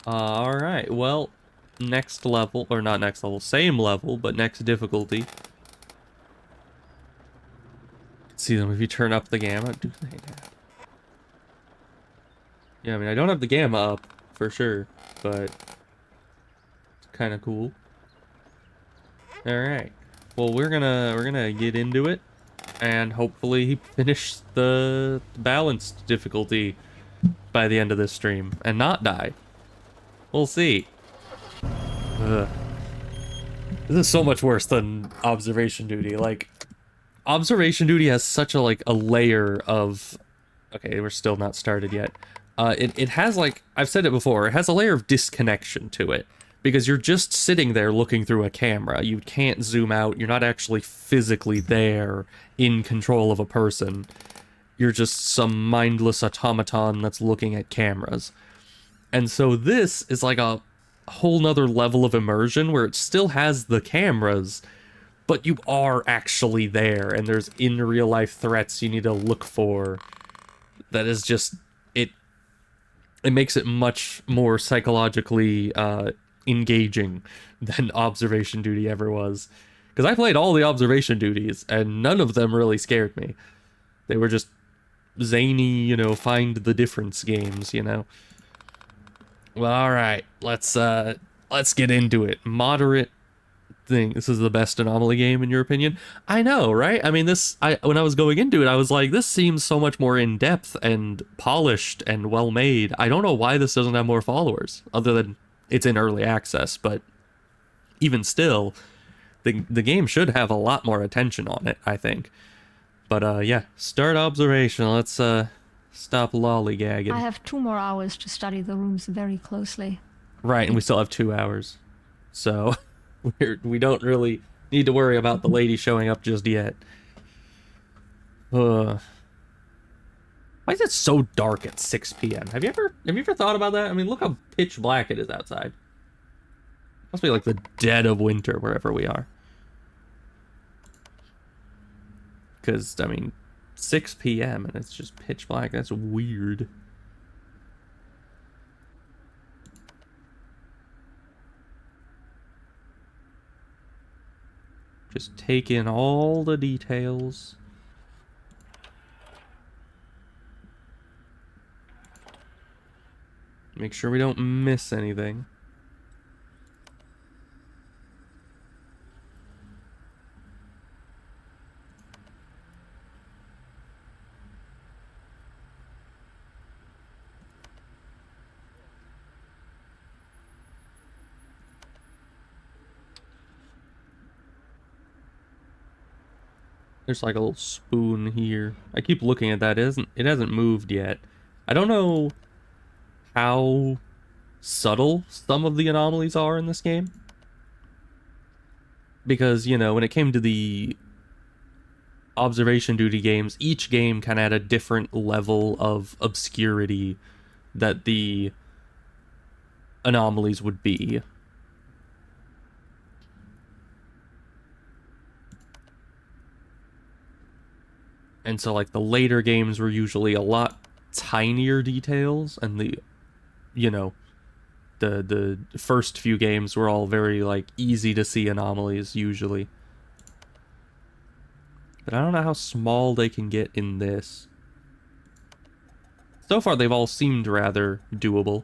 Alright, well, next level, or not next level, same level, but next difficulty. See them if you turn up the gamma. Do they have? Yeah, I mean, I don't have the gamma up, for sure, but it's kind of cool. Alright, well, we're gonna get into it, and hopefully finish the balanced difficulty by the end of this stream, and not die. We'll see. Ugh. This is so much worse than observation duty. Like, observation duty has such a like a layer of. Okay, we're still not started yet. It has like I've said it before. It has a layer of disconnection to it because you're just sitting there looking through a camera. You can't zoom out. You're not actually physically there in control of a person. You're just some mindless automaton that's looking at cameras. And so this is like a whole nother level of immersion where it still has the cameras, but you are actually there, and there's in real life threats you need to look for. That is just it makes it much more psychologically engaging than observation duty ever was. Because I played all the observation duties, and none of them really scared me. They were just zany, find the difference games, Well, all right, let's get into it. Moderate thing. This is the best anomaly game in your opinion? I know, right? I mean, when I was going into it, I was like, this seems so much more in depth and polished and well made. I don't know why this doesn't have more followers, other than it's in early access. But even still, the game should have a lot more attention on it, I think. But yeah, start observation. Let's stop lollygagging. I have 2 more hours to study the rooms very closely. Right, and we still have 2 hours. So we don't really need to worry about the lady showing up just yet. Why is it so dark at 6 p.m.? Have you ever thought about that? I mean, look how pitch black it is outside. Must be like the dead of winter wherever we are. Because, I mean, 6 p.m. and it's just pitch black. That's weird. Just take in all the details. Make sure we don't miss anything. There's like a little spoon here. I keep looking at that. It hasn't moved yet. I don't know how subtle some of the anomalies are in this game. Because, when it came to the observation duty games, each game kind of had a different level of obscurity that the anomalies would be. And so, like, the later games were usually a lot tinier details, and the first few games were all very, like, easy to see anomalies, usually. But I don't know how small they can get in this. So far, they've all seemed rather doable.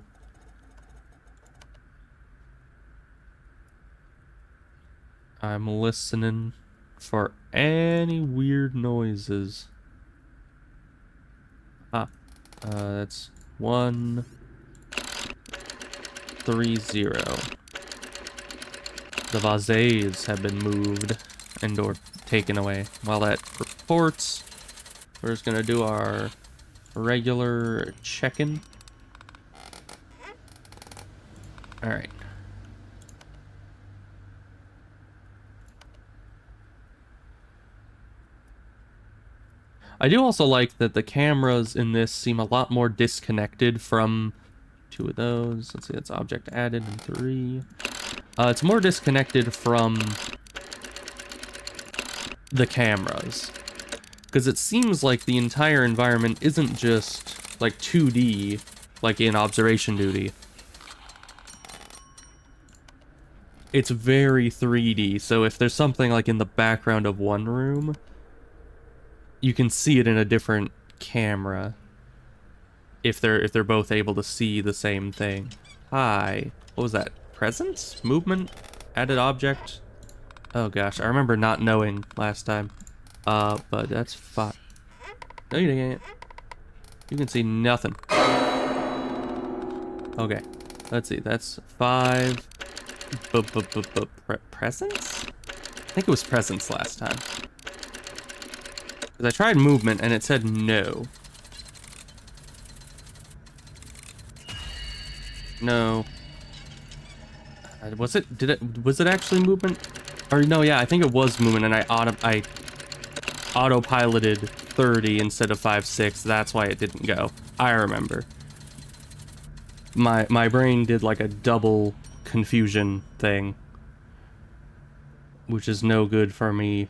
I'm listening for any weird noises. That's 130. The vases have been moved and or taken away. While that reports, we're just gonna do our regular check-in. All right. I do also like that the cameras in this seem a lot more disconnected from 2 of those. Let's see, that's object added and 3. It's more disconnected from the cameras, because it seems like the entire environment isn't just like 2D, like in observation duty. It's very 3D, so if there's something like in the background of one room, you can see it in a different camera if they're both able to see the same thing. Hi. What was that? Presence? Movement? Added object? Oh gosh, I remember not knowing last time. But that's fine. No, you can't. You can see nothing. Okay. Let's see. That's 5. Presence? I think it was presence last time. Because I tried movement and it said no. No. Was it? Was it actually movement? Or no, yeah, I think it was movement, and I autopiloted 30 instead of 5-6. That's why it didn't go. I remember. My brain did like a double confusion thing, which is no good for me.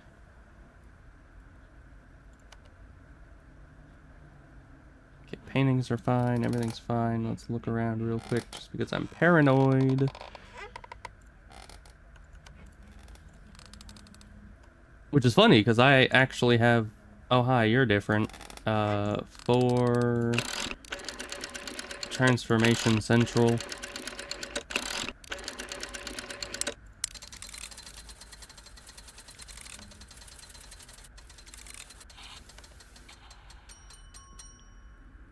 Okay, paintings are fine. Everything's fine. Let's look around real quick, just because I'm paranoid. Which is funny, because I actually have... Oh, hi, you're different. 4... Transformation Central.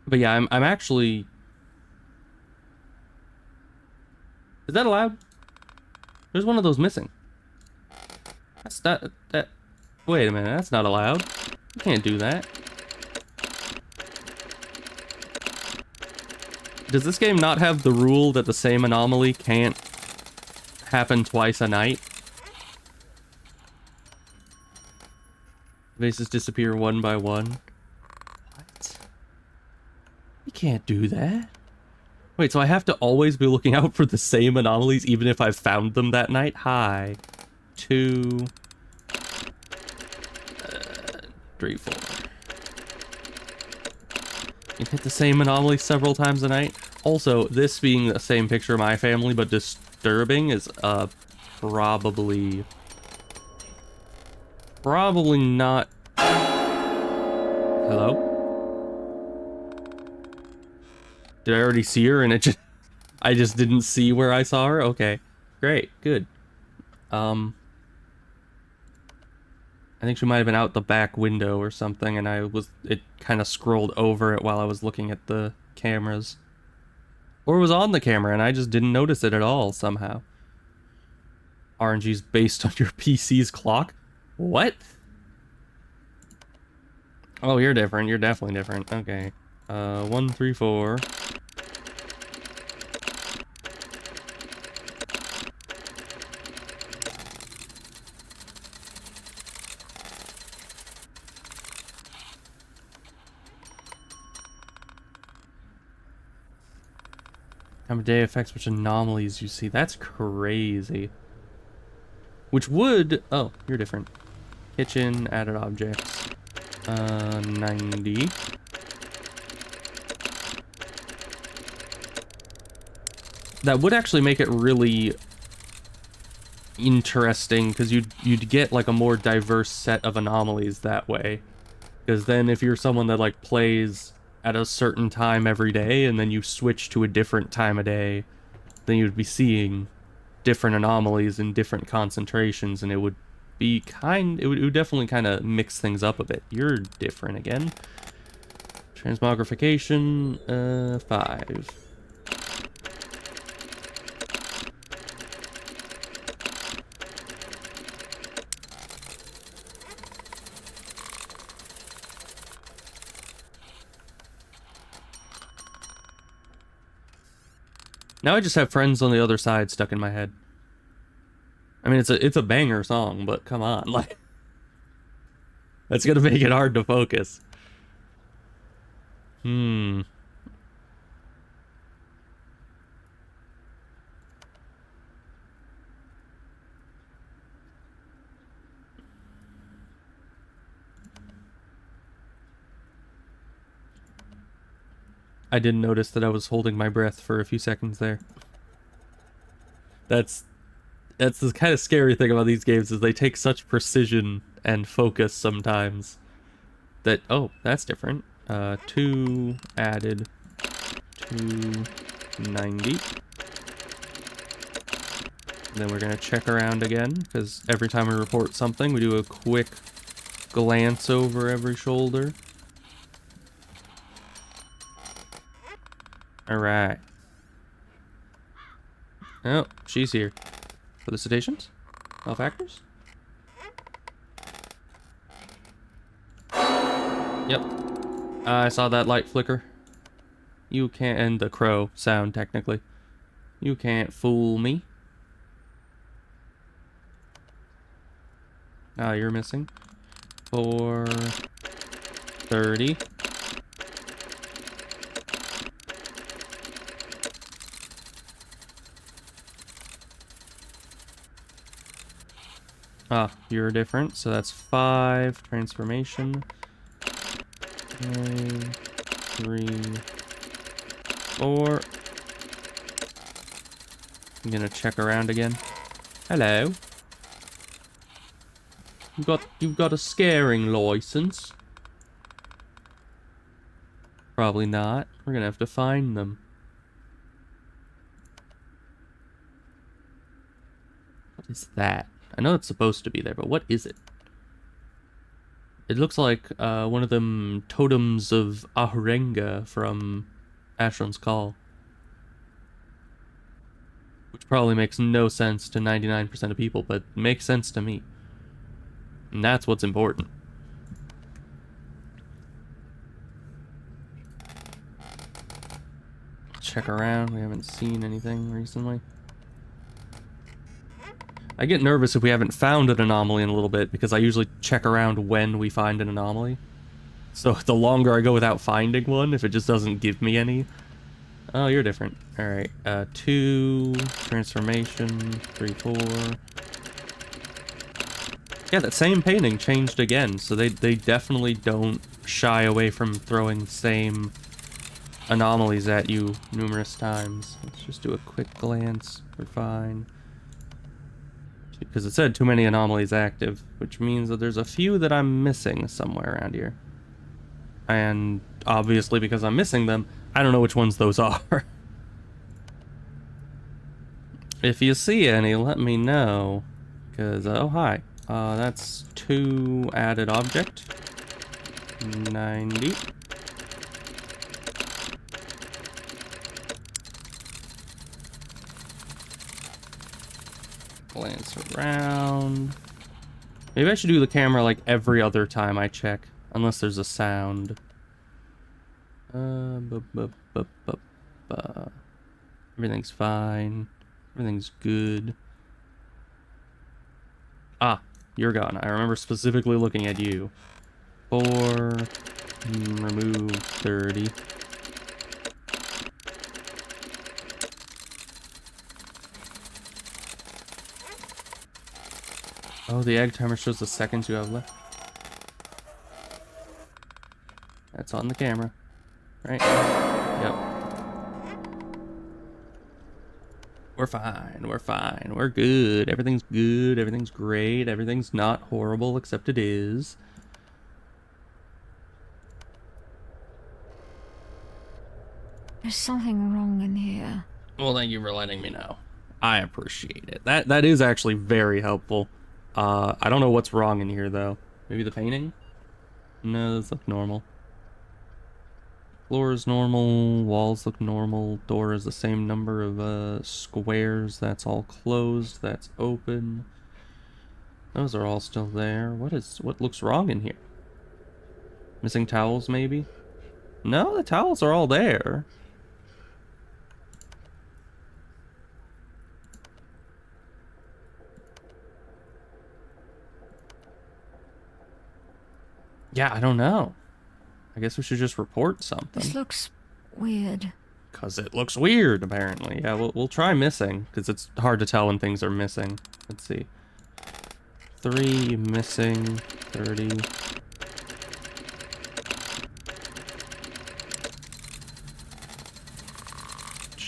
But yeah, I'm actually... Is that allowed? There's one of those missing. That's not... That... Wait a minute, that's not allowed. You can't do that. Does this game not have the rule that the same anomaly can't happen twice a night? Vases disappear one by one. What? You can't do that. Wait, so I have to always be looking out for the same anomalies even if I've found them that night? Hi. 2... 3, 4. You hit the same anomaly several times a night. Also, this being the same picture of my family but disturbing is probably not. Hello? Did I already see her and I just didn't see where I saw her? Okay. Great. Good. I think she might have been out the back window or something, and it kind of scrolled over it while I was looking at the cameras. Or it was on the camera, and I just didn't notice it at all, somehow. RNG's based on your PC's clock? What? Oh, you're different. You're definitely different. Okay. 1, 3, 4. Time of day affects which anomalies you see. That's crazy. Which would... Oh, you're different. Kitchen, added objects. 90. That would actually make it really interesting, because you'd get like a more diverse set of anomalies that way. Because then if you're someone that like plays at a certain time every day, and then you switch to a different time of day, then you'd be seeing different anomalies in different concentrations, and it would be it would definitely kind of mix things up a bit. You're different again. Transmogrification, 5. Now I just have Friends on the Other Side stuck in my head. I mean, it's a banger song, but come on, like, that's gonna make it hard to focus. I didn't notice that I was holding my breath for a few seconds there. That's the kind of scary thing about these games is they take such precision and focus sometimes that, oh, that's different. 2 added 290. Then we're gonna check around again, because every time we report something, we do a quick glance over every shoulder. Alright. Oh, she's here. Felicitations? Malefactors? Yep. I saw that light flicker. You can't, and the crow sound, technically. You can't fool me. Ah, you're missing. 430. Ah, you're different, so that's 5. Transformation. 3, 4. I'm gonna check around again. Hello. You've got a scaring license. Probably not. We're gonna have to find them. What is that? I know it's supposed to be there, but what is it? It looks like one of them totems of Ahurenga from Asheron's Call. Which probably makes no sense to 99% of people, but makes sense to me. And that's what's important. Check around. We haven't seen anything recently. I get nervous if we haven't found an anomaly in a little bit, because I usually check around when we find an anomaly. So the longer I go without finding one, if it just doesn't give me any. Oh, you're different. Alright, 2, transformation, 3, 4. Yeah, that same painting changed again, so they definitely don't shy away from throwing the same anomalies at you numerous times. Let's just do a quick glance. We're fine. Because it said too many anomalies active, which means that there's a few that I'm missing somewhere around here. And obviously because I'm missing them, I don't know which ones those are. If you see any, let me know. Because, oh hi. That's 2 added object. 90. Glance around. Maybe I should do the camera like every other time I check. Unless there's a sound. Everything's fine. Everything's good. Ah, you're gone. I remember specifically looking at you. 4. Remove 30. Oh, the egg timer shows the seconds you have left. That's on the camera. Right? Yep. We're fine. We're fine. We're good. Everything's good. Everything's great. Everything's not horrible, except it is. There's something wrong in here. Well, thank you for letting me know. I appreciate it. That is actually very helpful. I don't know what's wrong in here, though. Maybe the painting? No, those look normal. Floor is normal. Walls look normal. Door is the same number of squares. That's all closed. That's open. Those are all still there. What looks wrong in here? Missing towels, maybe? No, the towels are all there. Yeah, I don't know. I guess we should just report something. This looks weird. Because it looks weird, apparently. Yeah, we'll try missing, because it's hard to tell when things are missing. Let's see. 3 missing, 30.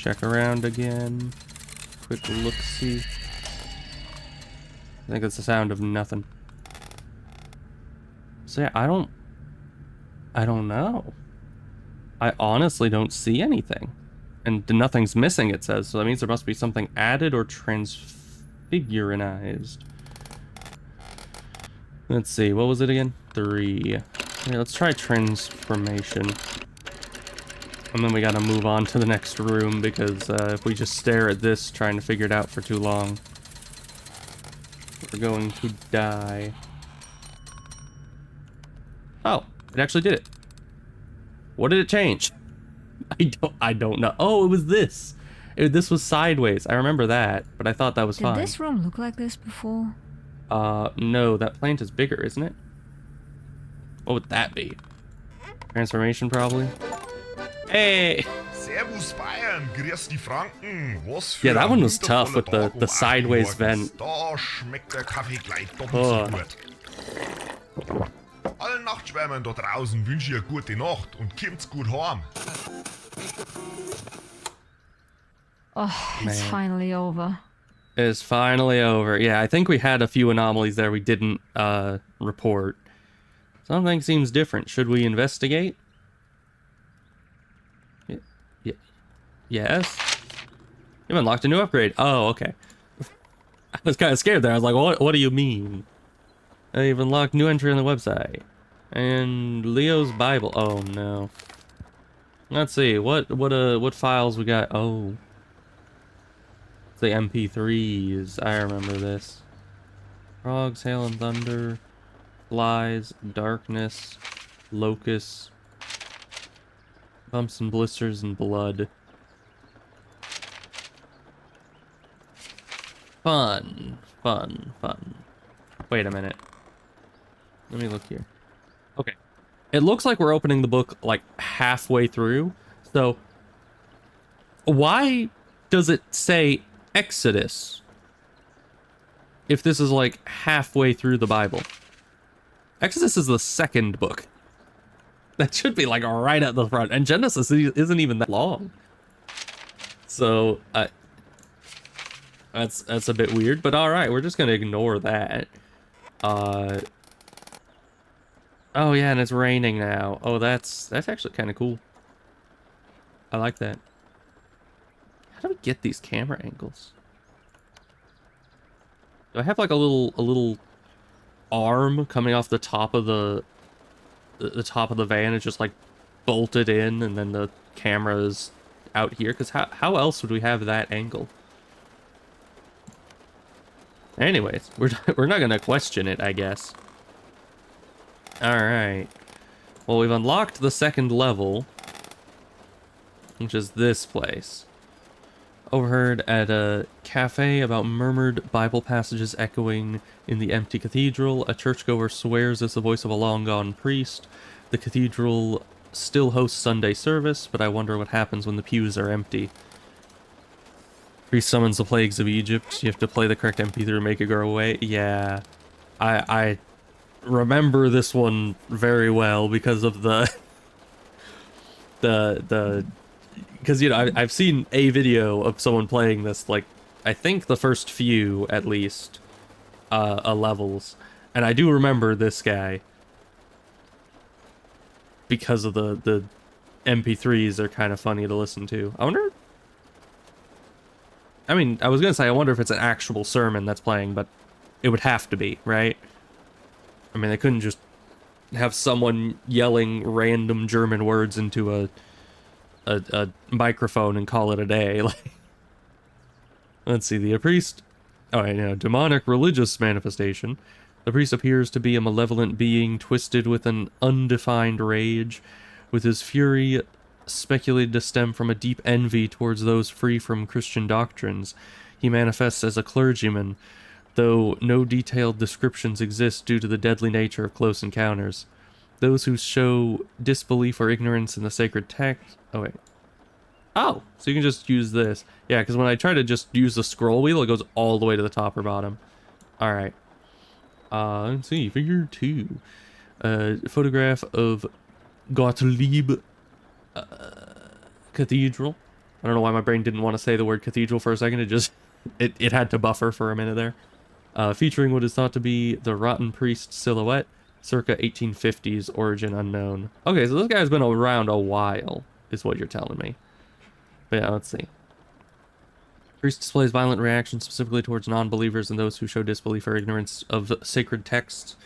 check around again. Quick look-see. I think it's the sound of nothing. So yeah, I don't know. I honestly don't see anything. And nothing's missing, it says. So that means there must be something added or transfiguranized. Let's see, what was it again? 3. Yeah, let's try transformation. And then we gotta move on to the next room because if we just stare at this trying to figure it out for too long, we're going to die. Oh, it actually did it. What did it change? I don't know. Oh, it was this. This was sideways. I remember that, but I thought that was fine. Did this room look like this before? No, that plant is bigger, isn't it? What would that be? Transformation, probably? Hey! Servus Bayern, grüß die Franken. Was für Yeah, that ein one was tough with wundervoller Tag the 8 sideways morgens. vent. Da schmeckt der Kaffee gleich doppelt Oh. so gut. Allen Nachtschwärmern da draußen wünsche ich eine gute Nacht und kommt's gut heim. Oh, it's Man. finally over. It's finally over. Yeah, I think we had a few anomalies there we didn't report. Something seems different. Should we investigate? Yes? You've unlocked a new upgrade. Oh, okay. I was kind of scared there. I was like, what do you mean? You've unlocked new entry on the website. And Leo's Bible. Oh, no. Let's see. What files we got? Oh. The MP3s. I remember this. Frogs, hail and thunder. Flies, darkness, locusts, bumps and blisters and blood. Fun. Wait a minute. Let me look here. Okay. It looks like we're opening the book like halfway through. So why does it say Exodus if this is like halfway through the Bible? Exodus is the second book. That should be like right at the front. And Genesis isn't even that long. So that's a bit weird, but all right, we're just gonna ignore that. Oh yeah, and it's raining now. Oh, that's actually kind of cool. I like that. How do we get these camera angles? Do I have like a little arm coming off the top of the top of the van is just like bolted in, and then the camera is out here? Because how else would we have that angle? Anyways, we're not gonna question it, I guess. All right. Well, we've unlocked the second level, which is this place. Overheard at a cafe about murmured Bible passages echoing in the empty cathedral. A churchgoer swears it's the voice of a long-gone priest. The cathedral still hosts Sunday service, but I wonder what happens when the pews are empty. Priest summons the plagues of Egypt. You have to play the correct MP3 to make it go away. Yeah, I remember this one very well because of the because, you know, I've seen a video of someone playing this, like, I think the first few, at least, levels. And I do remember this guy. Because of the MP3s are kind of funny to listen to. I wonder... I mean, I was gonna say, I wonder if it's an actual sermon that's playing, but it would have to be, right? I mean, they couldn't just have someone yelling random German words into a microphone and call it a day. Like, let's see, the priest... Oh, you know, demonic religious manifestation. The priest appears to be a malevolent being twisted with an undefined rage, with his fury speculated to stem from a deep envy towards those free from Christian doctrines. He manifests as a clergyman, though no detailed descriptions exist due to the deadly nature of close encounters. Those who show disbelief or ignorance in the sacred text... Oh, wait. Oh, so you can just use this. Yeah, because when I try to just use the scroll wheel, it goes all the way to the top or bottom. Alright. Let's see. Figure 2. Photograph of Gottlieb Cathedral. I don't know why my brain didn't want to say the word cathedral for a second. It just, it had to buffer for a minute there. Featuring what is thought to be the Rotten Priest silhouette, circa 1850s, origin unknown. Okay, so this guy's been around a while, is what you're telling me. But yeah, let's see. Priest displays violent reactions specifically towards non-believers and those who show disbelief or ignorance of sacred texts.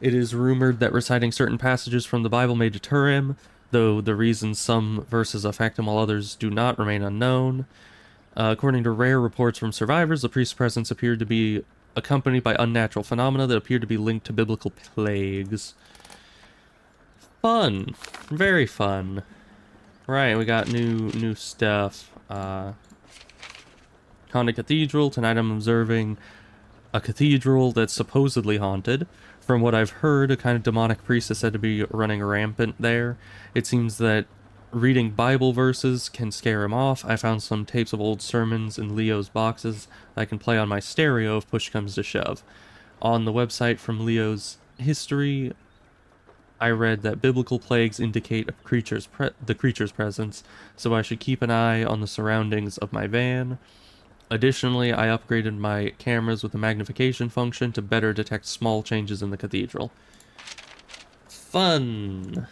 It is rumored that reciting certain passages from the Bible may deter him, though the reasons some verses affect him while others do not remain unknown. According to rare reports from survivors, the priest's presence appeared to be accompanied by unnatural phenomena that appeared to be linked to biblical plagues. Fun. Very fun. Right, we got new stuff. Honda Cathedral. Tonight I'm observing a cathedral that's supposedly haunted. From what I've heard, a kind of demonic priest is said to be running rampant there. It seems that reading Bible verses can scare him off. I found some tapes of old sermons in Leo's boxes that I can play on my stereo if push comes to shove. On the website from Leo's history, I read that biblical plagues indicate the creature's presence, so I should keep an eye on the surroundings of my van. Additionally, I upgraded my cameras with a magnification function to better detect small changes in the cathedral. Fun!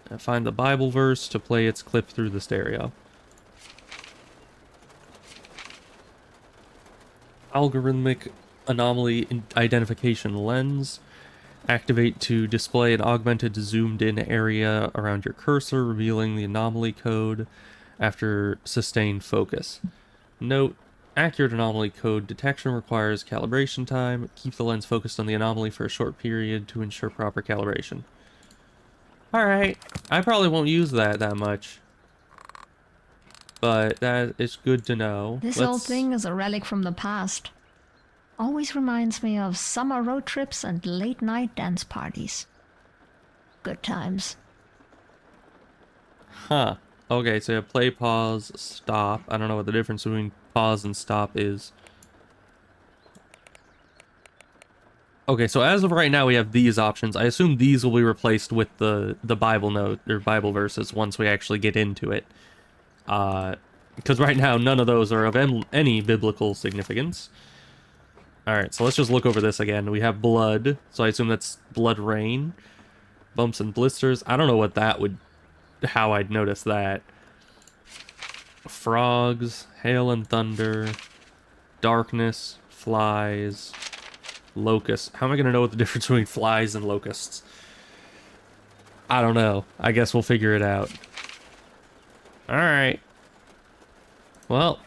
I find the Bible verse to play its clip through the stereo. Algorithmic anomaly identification lens. Activate to display an augmented zoomed in area around your cursor, revealing the anomaly code after sustained focus. Note, accurate anomaly code detection requires calibration time. Keep the lens focused on the anomaly for a short period to ensure proper calibration. Alright, I probably won't use that much. But that is good to know. This old thing is a relic from the past. Always reminds me of summer road trips and late night dance parties. Good times. Huh. Okay, so you have play, pause, stop. I don't know what the difference between pause and stop is. Okay, so as of right now, we have these options. I assume these will be replaced with the Bible note, or Bible verses, once we actually get into it. Because right now, none of those are of any biblical significance. Alright, so let's just look over this again. We have blood, so I assume that's blood rain. Bumps and blisters. I don't know what that would... how I'd notice that. Frogs, hail and thunder, darkness, flies, locusts. How am I going to know what the difference between flies and locusts? I don't know. I guess we'll figure it out. Alright. Well,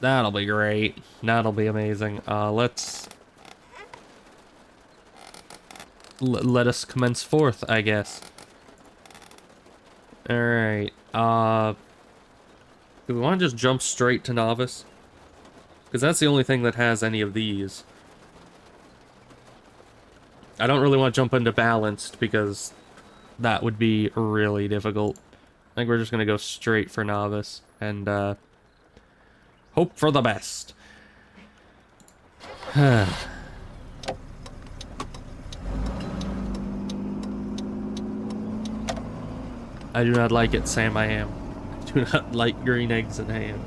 that'll be great. That'll be amazing. Let's... let us commence forth, I guess. Alright, do we want to just jump straight to novice? Because that's the only thing that has any of these. I don't really want to jump into balanced, because that would be really difficult. I think we're just going to go straight for novice, and, hope for the best. I do not like it, Sam, I am. I do not like green eggs and ham.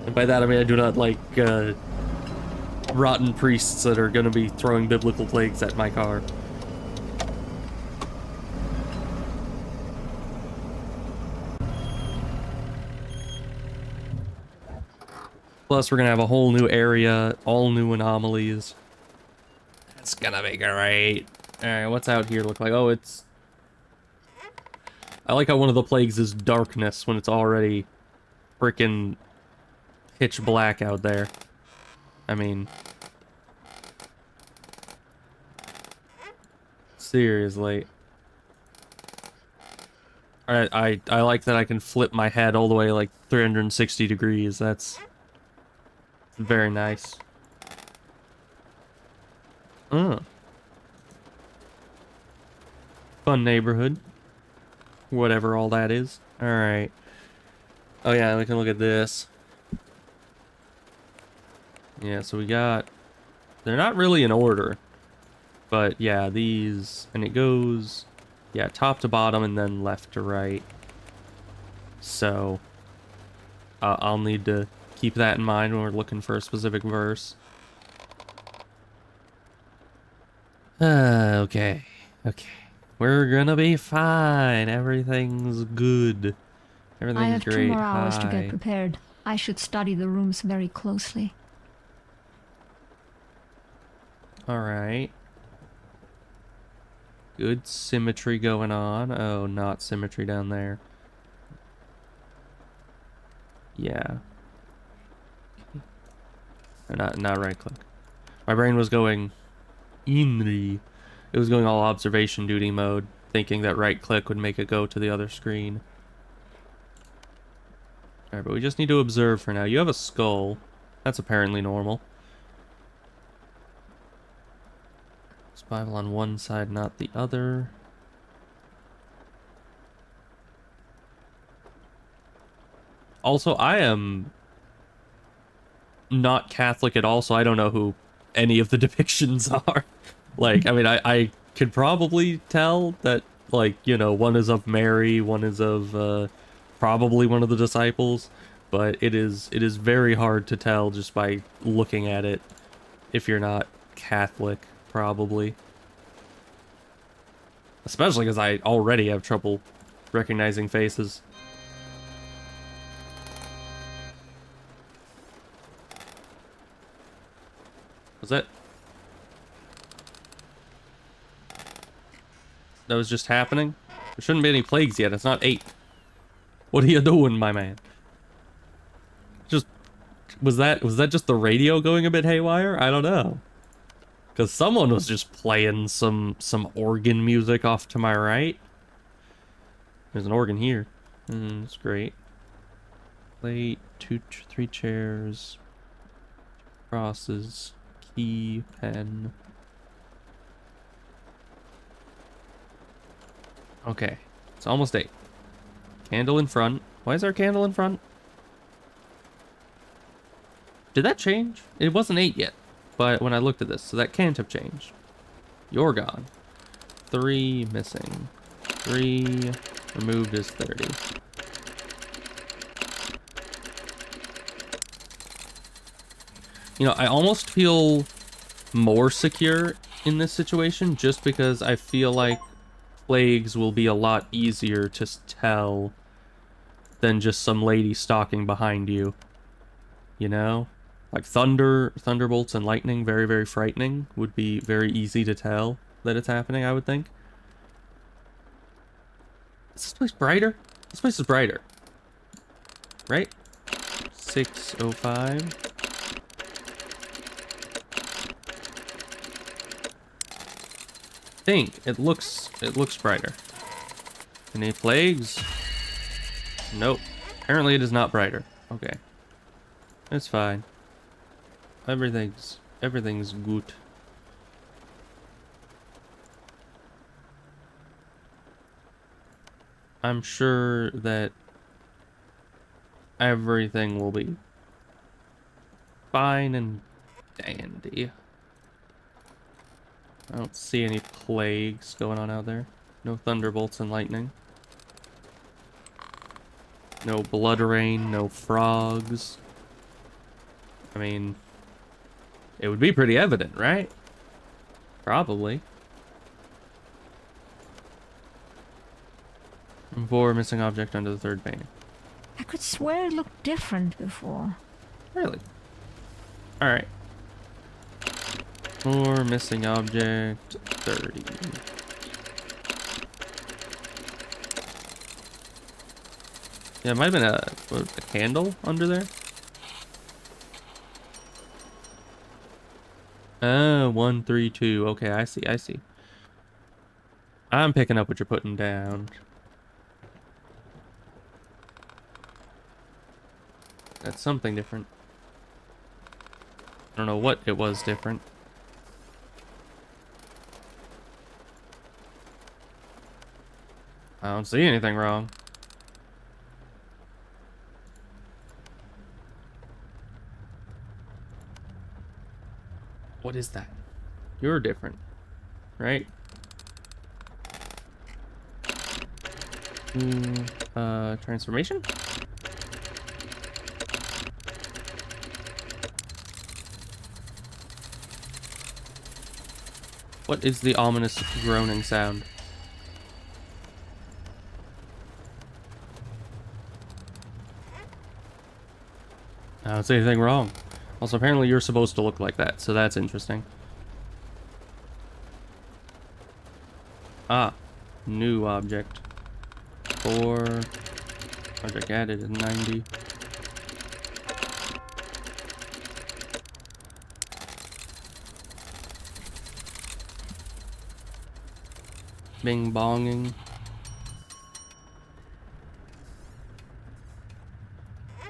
And by that I mean I do not like, rotten priests that are gonna be throwing biblical plagues at my car. Plus we're gonna have a whole new area, all new anomalies. It's gonna be great. Alright, what's out here look like? Oh, it's... I like how one of the plagues is darkness when it's already freaking pitch black out there. I mean... seriously. I like that I can flip my head all the way like 360 degrees. That's very nice. Fun neighborhood. Whatever all that is. Alright. Oh yeah, we can look at this. Yeah, so we got... they're not really in order. But yeah, these... and it goes... yeah, top to bottom and then left to right. So I'll need to keep that in mind when we're looking for a specific verse. Okay. Okay. We're gonna be fine. Everything's good. I Everything's have great. 2 more hours to get Hi. prepared. I should study the rooms very closely. Alright. Good symmetry going on. Oh, not symmetry down there. Yeah. Not right click. My brain was going Inri. It was going all observation duty mode, thinking that right click would make it go to the other screen. Alright, but we just need to observe for now. You have a skull. That's apparently normal. Survival on one side, not the other. Also, I am not Catholic at all, so I don't know who any of the depictions are. Like, I mean, I could probably tell that, like, you know, one is of Mary, one is of probably one of the disciples, but it is very hard to tell just by looking at it if you're not Catholic, probably. Especially because I already have trouble recognizing faces. Was that was just happening? There shouldn't be any plagues yet. It's not 8. What are you doing, my man? Just was that just the radio going a bit haywire? I don't know. Cause someone was just playing some organ music off to my right. There's an organ here. That's great. Plate, 3 chairs, crosses, key, pen. Okay, it's almost 8. Candle in front. Why is there a candle in front? Did that change? It wasn't 8 yet, but when I looked at this, so that can't have changed. You're gone. 3 missing. 3 removed is 30. You know, I almost feel more secure in this situation just because I feel like plagues will be a lot easier to tell than just some lady stalking behind you. You know? Like thunderbolts and lightning, very, very frightening. Would be very easy to tell that it's happening, I would think. Is this place brighter? This place is brighter. Right? 6:05. It looks brighter. Any plagues? Nope. Apparently it is not brighter. Okay. It's fine. Everything's good. I'm sure that everything will be fine and dandy. I don't see any plagues going on out there. No thunderbolts and lightning. No blood rain, no frogs. I mean, it would be pretty evident, right? Probably. 4 missing object under the 3rd pane. I could swear it looked different before. Really? Alright. 4 missing object, 30. Yeah, it might have been a candle under there. Oh, 1, 3, 2. Okay, I see. I'm picking up what you're putting down. That's something different. I don't know what it was different. I don't see anything wrong. What is that? You're different, right? Transformation? What is the ominous groaning sound? I don't see anything wrong. Also, apparently you're supposed to look like that, so that's interesting. Ah, new object. 4. Object added is 90. Bing bonging.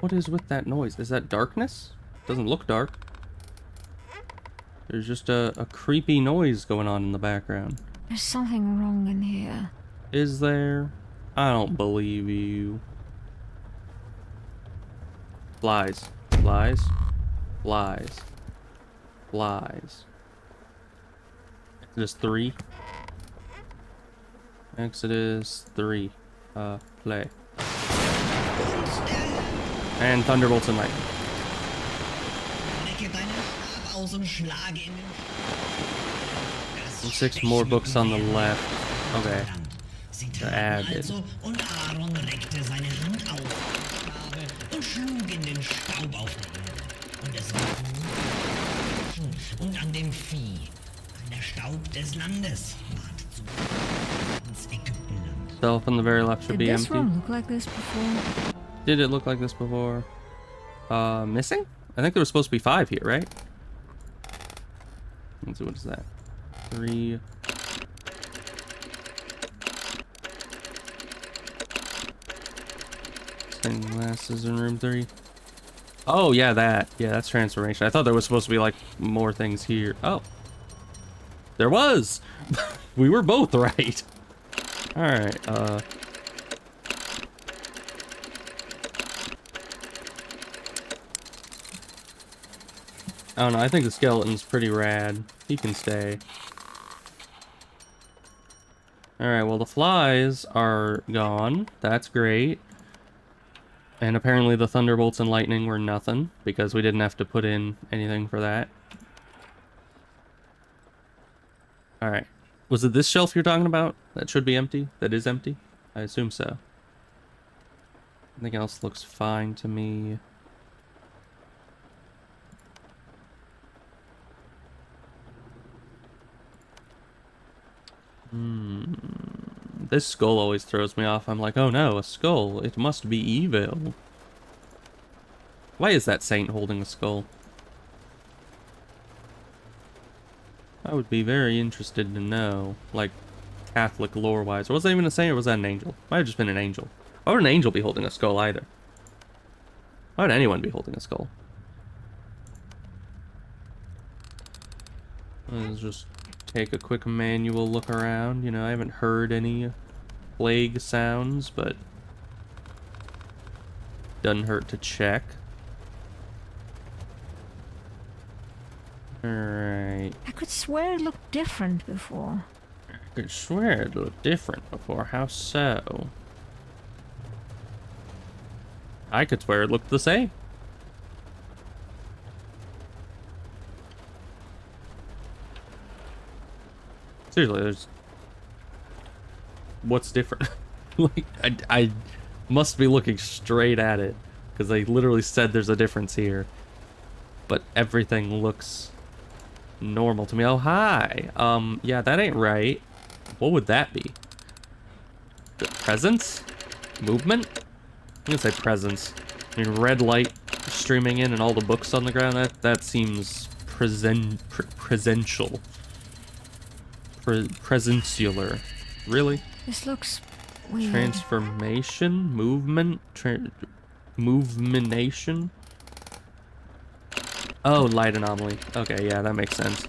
What is with that noise? Is that darkness? Doesn't look dark. There's just a creepy noise going on in the background. There's something wrong in here. Is there? I don't believe you. Flies. Flies. Flies. Flies. Exodus 3. Exodus 3. Play. And Thunderbolts and Lightning. And 6 more books on the left. Okay. They're added. Und Aaron reckte seine Hand auf und schlug in den Staub auf der Erde. Und es war und an dem Vieh. Der Staub des Landes ward zu ins Ägyptenland. Self on the very left should Did be this empty. room look like this before? Did it look like this before? Missing? I think there was supposed to be 5 here, right? Let's see, what is that? 3. Stained glasses in room 3. Oh, yeah, that. Yeah, that's transformation. I thought there was supposed to be, like, more things here. Oh. There was! We were both right. Alright, I don't know, I think the skeleton's pretty rad. He can stay. Alright, well the flies are gone. That's great. And apparently the thunderbolts and lightning were nothing, because we didn't have to put in anything for that. Alright. Was it this shelf you're talking about? That should be empty? That is empty? I assume so. Everything else looks fine to me. This skull always throws me off. I'm like, oh no, a skull. It must be evil. Why is that saint holding a skull? I would be very interested to know, like, Catholic lore-wise. Was that even a saint or was that an angel? Might have just been an angel. Why would an angel be holding a skull either? Why would anyone be holding a skull? Let's just take a quick manual look around. You know, I haven't heard any plague sounds, but doesn't hurt to check. Alright. I could swear it looked different before. I could swear it looked different before. How so? I could swear it looked the same. Seriously, there's... What's different? Like, I must be looking straight at it, because they literally said there's a difference here. But everything looks normal to me. Oh, hi! Yeah, that ain't right. What would that be? The presence? Movement? I'm gonna say presence. I mean, red light streaming in and all the books on the ground, that seems presential. Presensular. Really? This looks weird. Transformation? Movement? Movementation? Oh, light anomaly. Okay, yeah, that makes sense.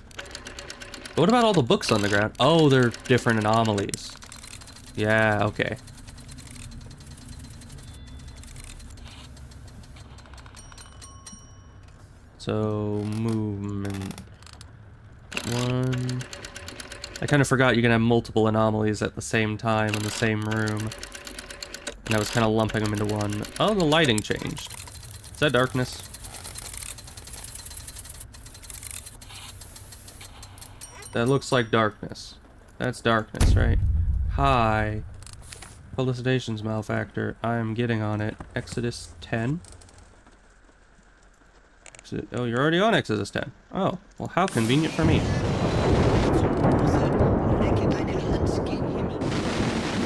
But what about all the books on the ground? Oh, they're different anomalies. Yeah, okay. So, movement. 1... I kind of forgot you can have multiple anomalies at the same time in the same room. And I was kind of lumping them into one. Oh, the lighting changed. Is that darkness? That looks like darkness. That's darkness, right? Hi. Felicitations, Malfactor. I am getting on it. Exodus 10. Oh, you're already on Exodus 10. Oh, well, how convenient for me. Recke deine Hand gen Himmel.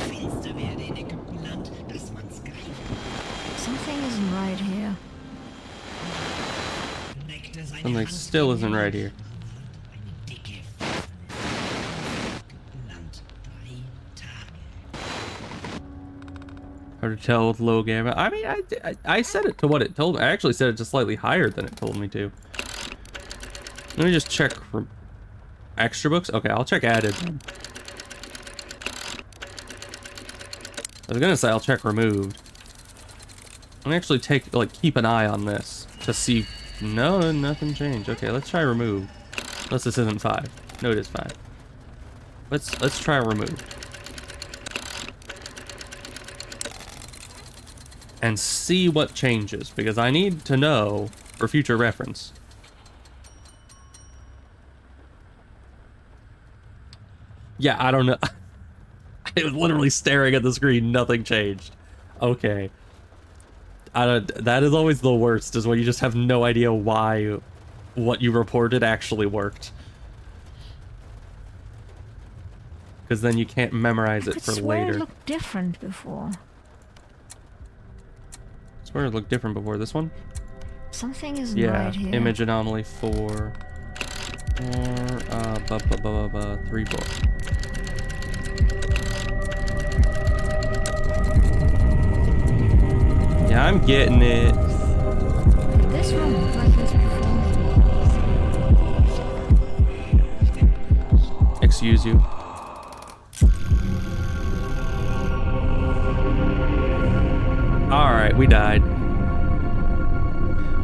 Finster werde in Ägyptenland, dass man's greift. Something isn't right here. Reckte seine Something Hand still gen isn't Himmel. right here. Eine dicke Ägyptenland. 3 Tage. Hard to tell with low gamma. I mean, I set it to what it told me. I actually set it to slightly higher than it told me to. Let me just check for extra books. Okay, I'll check added. I was gonna say I'll check removed. Let me actually keep an eye on this to see. No, nothing changed. Okay, let's try remove. Unless this isn't 5. No, it is 5. Let's try remove. And see what changes, because I need to know for future reference. Yeah, I don't know. I was literally staring at the screen, nothing changed. Okay. That is always the worst, is when you just have no idea why what you reported actually worked. Because then you can't memorize I it could for swear later. it looked different before. I swear it looked different before this one. Something isn't Yeah, right here. image anomaly 4. 3 4. Yeah, I'm getting it. This room looked like this before. Excuse you. Alright, we died.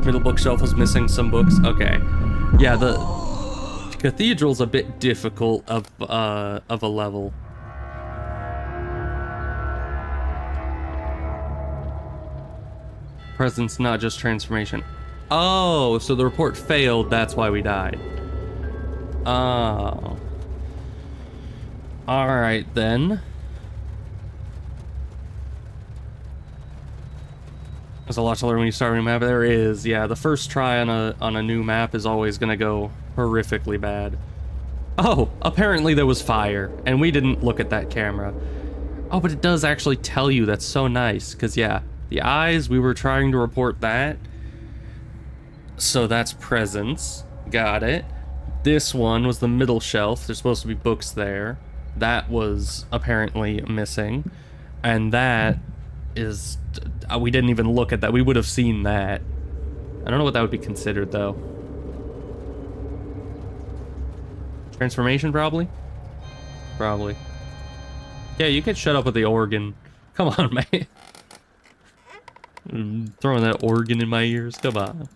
Middle bookshelf was missing some books. Okay. Yeah, the cathedral's a bit difficult of a level. Presence, not just transformation. Oh, so the report failed, that's why we died. Oh. Alright then. There's a lot to learn when you start a new map. There is, yeah. The first try on a new map is always gonna go horrifically bad. Oh, apparently there was fire, and we didn't look at that camera. Oh, but it does actually tell you. That's so nice, because yeah, the eyes, we were trying to report that. So that's presence. Got it. This one was the middle shelf. There's supposed to be books there. That was apparently missing. And that is... we didn't even look at that. We would have seen that. I don't know what that would be considered, though. Transformation, probably? Probably. Yeah, you can shut up with the organ. Come on, man. Throwing that organ in my ears. Come on.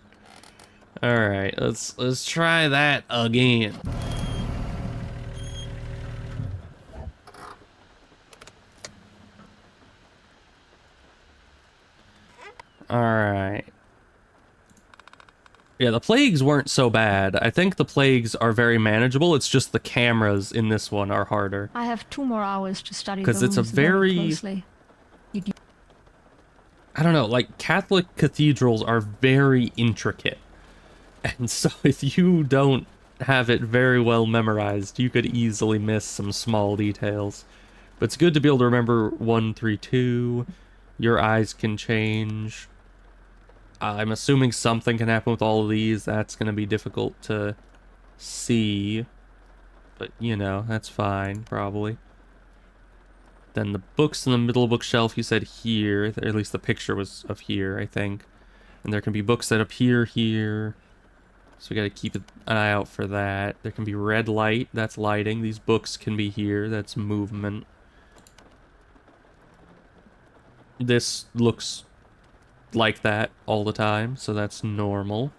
Alright, let's try that again. Alright. Yeah, the plagues weren't so bad. I think the plagues are very manageable. It's just the cameras in this one are harder. I have 2 more hours to study 'Cause it's a those very very- closely. I don't know, like, Catholic cathedrals are very intricate. And so if you don't have it very well memorized, you could easily miss some small details. But it's good to be able to remember 1, 3, 2. Your eyes can change. I'm assuming something can happen with all of these. That's going to be difficult to see. But, you know, that's fine, probably. Then the books in the middle bookshelf, you said here. Or at least the picture was of here, I think. And there can be books that appear here. So we got to keep an eye out for that. There can be red light. That's lighting. These books can be here. That's movement. This looks like that all the time, so that's normal.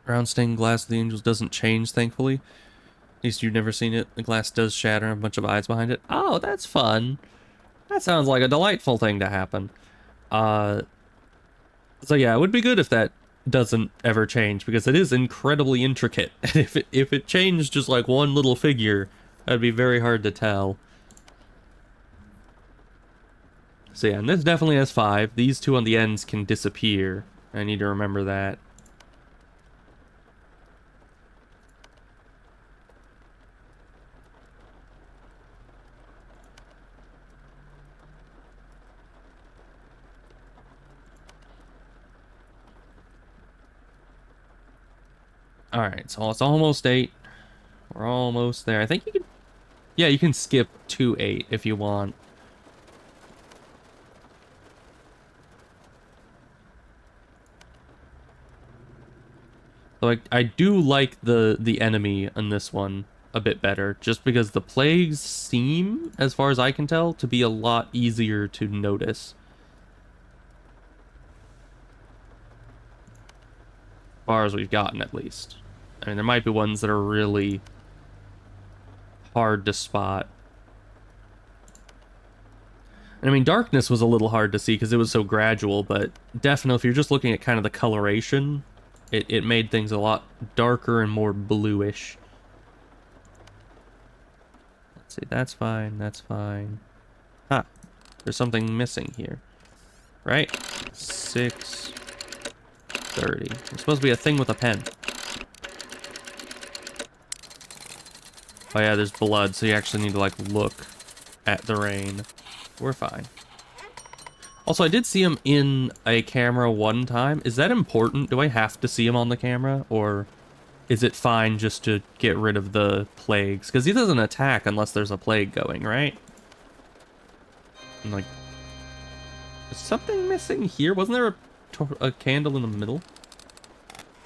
Ground stained glass of the angels doesn't change, thankfully. At least you've never seen it. The glass does shatter and a bunch of eyes behind it. Oh, that's fun. That sounds like a delightful thing to happen. So yeah, it would be good if that doesn't ever change, because it is incredibly intricate. And if it changed just like one little figure, that'd be very hard to tell. So yeah, and this definitely has 5. These 2 on the ends can disappear. I need to remember that. Alright, so it's almost 8. We're almost there. I think you can... Yeah, you can skip to 8 if you want. So I do like the enemy in this one a bit better, just because the plagues seem, as far as I can tell, to be a lot easier to notice. As far as we've gotten, at least. I mean, there might be ones that are really hard to spot. And I mean, darkness was a little hard to see because it was so gradual, but definitely if you're just looking at kind of the coloration, it made things a lot darker and more bluish. Let's see, that's fine, that's fine. Huh, there's something missing here. Right? 6:30. There's supposed to be a thing with a pen. Oh yeah, there's blood, so you actually need to, like, look at the rain. We're fine. Also, I did see him in a camera one time. Is that important? Do I have to see him on the camera? Or is it fine just to get rid of the plagues? Because he doesn't attack unless there's a plague going, right? I'm like... Is something missing here? Wasn't there a candle in the middle?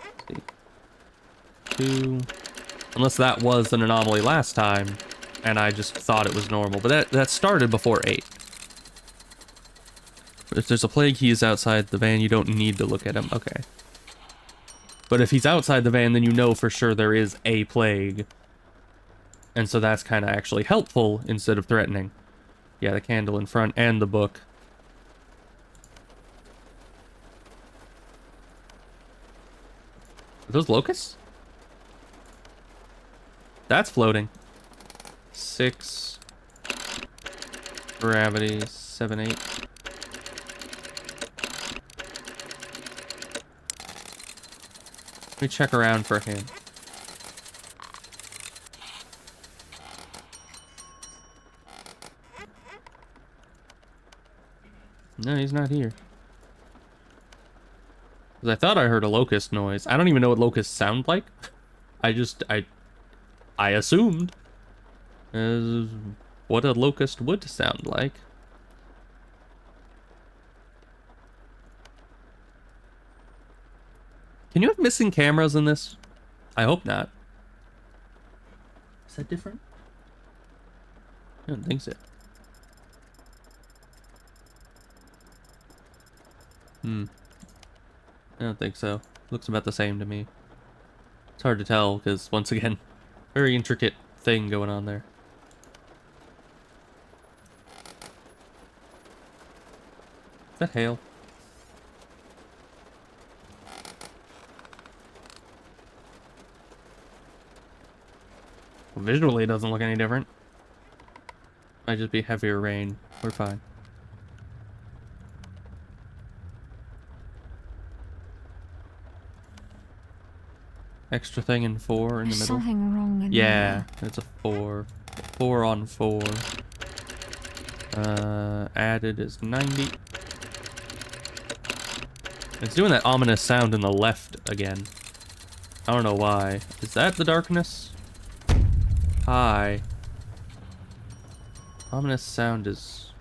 Let's see. 2... Unless that was an anomaly last time, and I just thought it was normal. But that started before 8. If there's a plague, he is outside the van. You don't need to look at him. Okay. But if he's outside the van, then you know for sure there is a plague. And so that's kind of actually helpful instead of threatening. Yeah, the candle in front and the book. Are those locusts? That's floating. 6. Gravity. 7, 8. Let me check around for him. No, he's not here. Because I thought I heard a locust noise. I don't even know what locusts sound like. I assumed as what a locust would sound like. Can you have missing cameras in this? I hope not. Is that different? I don't think so. I don't think so. Looks about the same to me. It's hard to tell because, once again, very intricate thing going on there. Is that hail? Well, visually, it doesn't look any different. Might just be heavier rain. We're fine. Extra thing in 4 in the There's middle. something wrong in Yeah, it's a 4. 4 on 4. Added is 90. It's doing that ominous sound in the left again. I don't know why. Is that the darkness? Hi. Ominous sound is...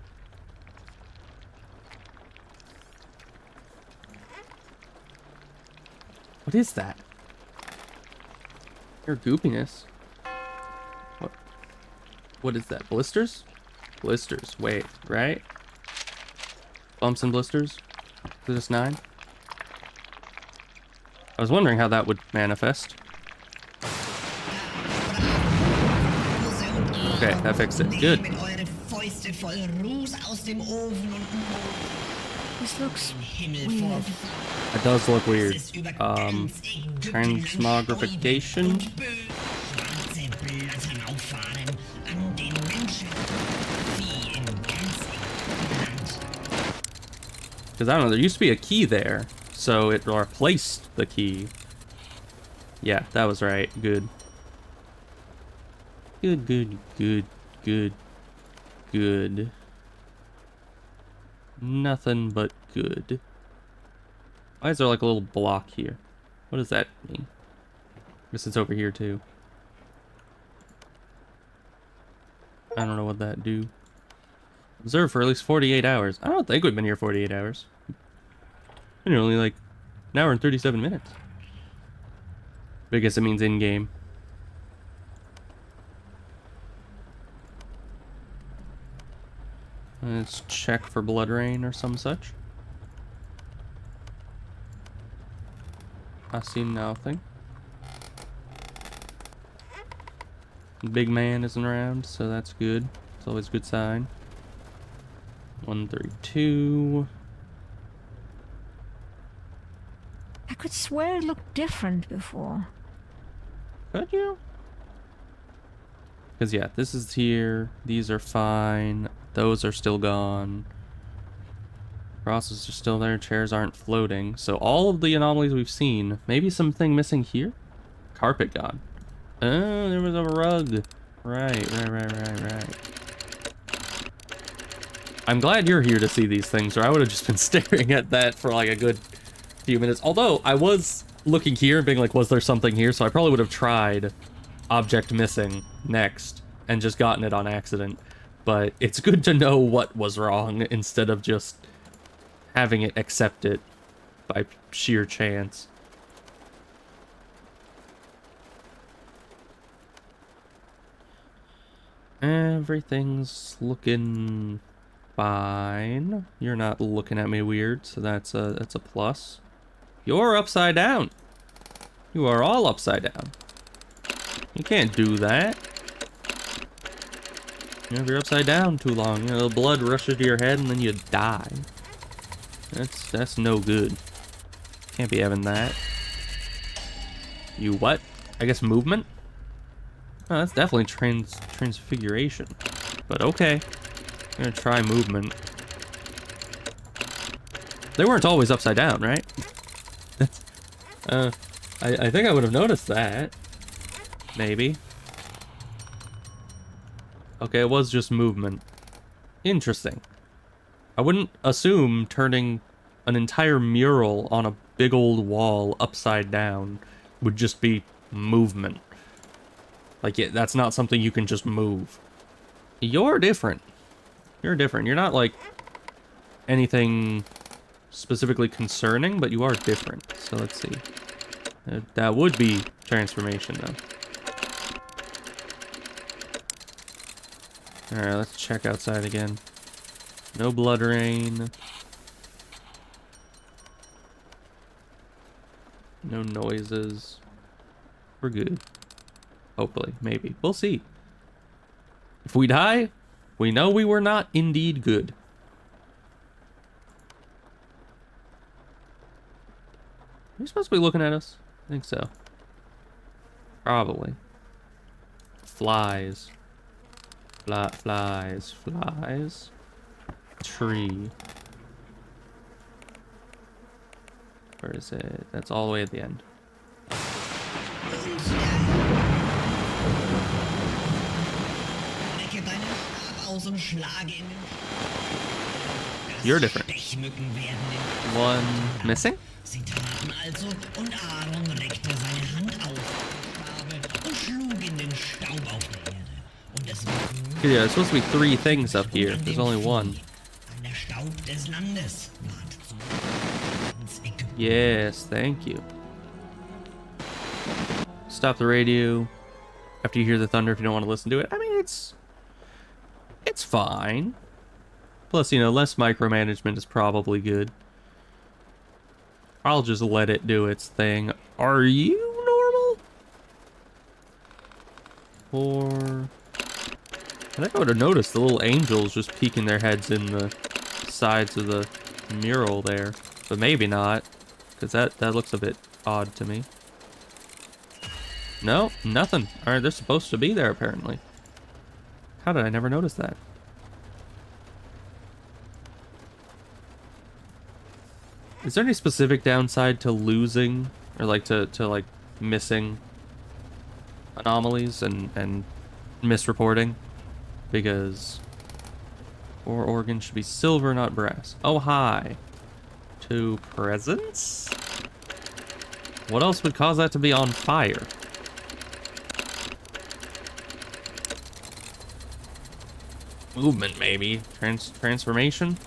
What is that? Your goopiness. What is that? Blisters? Blisters. Wait, right? Bumps and blisters? Is this 9? I was wondering how that would manifest. Okay, that fixed it. Good. Nehmet eure Fäuste voll Ruß aus dem Ofen und This looks Himmel weird. It does look weird. Es ist über ganz Ägypten Transmogrification. ein Stolper- und schwarze Blattern auffahren an den Menschen, wie in ganz England. Because I don't know, there used to be a key there. So it replaced the key. Yeah, that was right. Good. Good, good, good, good, good. Nothing but good. Why is there like a little block here? What does that mean? I guess it's over here too. I don't know what that do. Observe for at least 48 hours. I don't think we've been here 48 hours. Been here only like an hour and 37 minutes. But I guess it means in-game. Let's check for blood rain or some such. I see nothing. Big man isn't around, so that's good. It's always a good sign. 132. I could swear it looked different before. Could you? Because yeah, this is here. These are fine. Those are still gone. Crosses are still there. Chairs aren't floating. So all of the anomalies we've seen. Maybe something missing here? Carpet gone. Oh, there was a rug. Right. I'm glad you're here to see these things, or I would have just been staring at that for like a good few minutes. Although I was looking here and being like, was there something here? So I probably would have tried object missing next and just gotten it on accident. But it's good to know what was wrong instead of just having it accept it by sheer chance. Everything's looking fine. You're not looking at me weird, so that's a plus. You're upside down. You are all upside down. You can't do that. If you're upside down too long, the blood rushes to your head and then you die. That's no good. Can't be having that. You what? I guess movement? Oh, that's definitely transfiguration. But okay. I'm gonna try movement. They weren't always upside down, right? That's, I think I would have noticed that. Maybe. Okay, it was just movement. Interesting. I wouldn't assume turning an entire mural on a big old wall upside down would just be movement. Like, yeah, that's not something you can just move. You're different. You're different. You're not, like, anything specifically concerning, but you are different. So let's see. That would be transformation, though. Alright, let's check outside again. No blood rain. No noises. We're good. Hopefully, maybe. We'll see. If we die, we know we were not indeed good. Are you supposed to be looking at us? I think so. Probably. Flies. Flies. Tree. Where is it? That's all the way at the end. Lecke deinen Stab aus und schlage in den You're different. Stechmücken werden den One missing? Sie taten also, und Aaron reckte seine Hand auf, Schabe, und schlug in den Staub auf der Erde. Und es Mücken Yeah, there's supposed to be 3 things up here. und an There's dem only Vieh, one. an der Staub des Landes ward zu ganz Ägypten. Yes, thank you. Stop the radio after you hear the thunder if you don't want to listen to it. I mean, it's fine. Plus, less micromanagement is probably good. I'll just let it do its thing. Are you normal? Or... I think I would have noticed the little angels just peeking their heads in the sides of the mural there. But maybe not, because that looks a bit odd to me. No, nothing. Alright, they're supposed to be there apparently. How did I never notice that? Is there any specific downside to losing, or like to like missing anomalies and misreporting? Because or organ should be silver, not brass. Oh hi. 2 presents? What else would cause that to be on fire? Movement maybe. Transformation?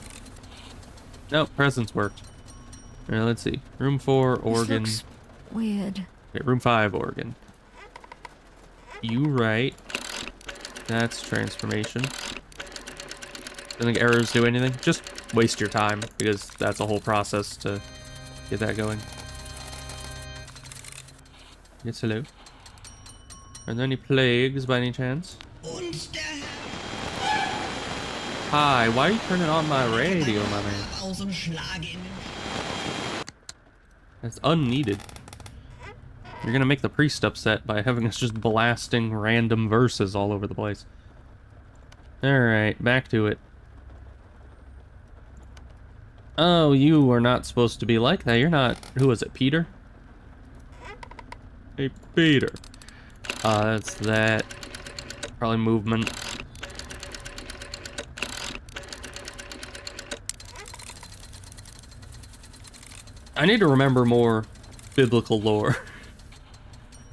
No, presents worked. Alright, let's see. Room 4, organ. This looks weird. Okay, room 5, organ. You right. That's transformation. Don't think errors do anything. Just waste your time, because that's a whole process to get that going. Yes, hello. Are there any plagues by any chance? Und der Hi, why are you turning on my radio, my man? aus und schlage in den That's unneeded. You're gonna make the priest upset by having us just blasting random verses all over the place. Alright, back to it. Oh, you are not supposed to be like that. You're not... Who was it, Peter? Hey, Peter. That's that. Probably movement. I need to remember more biblical lore.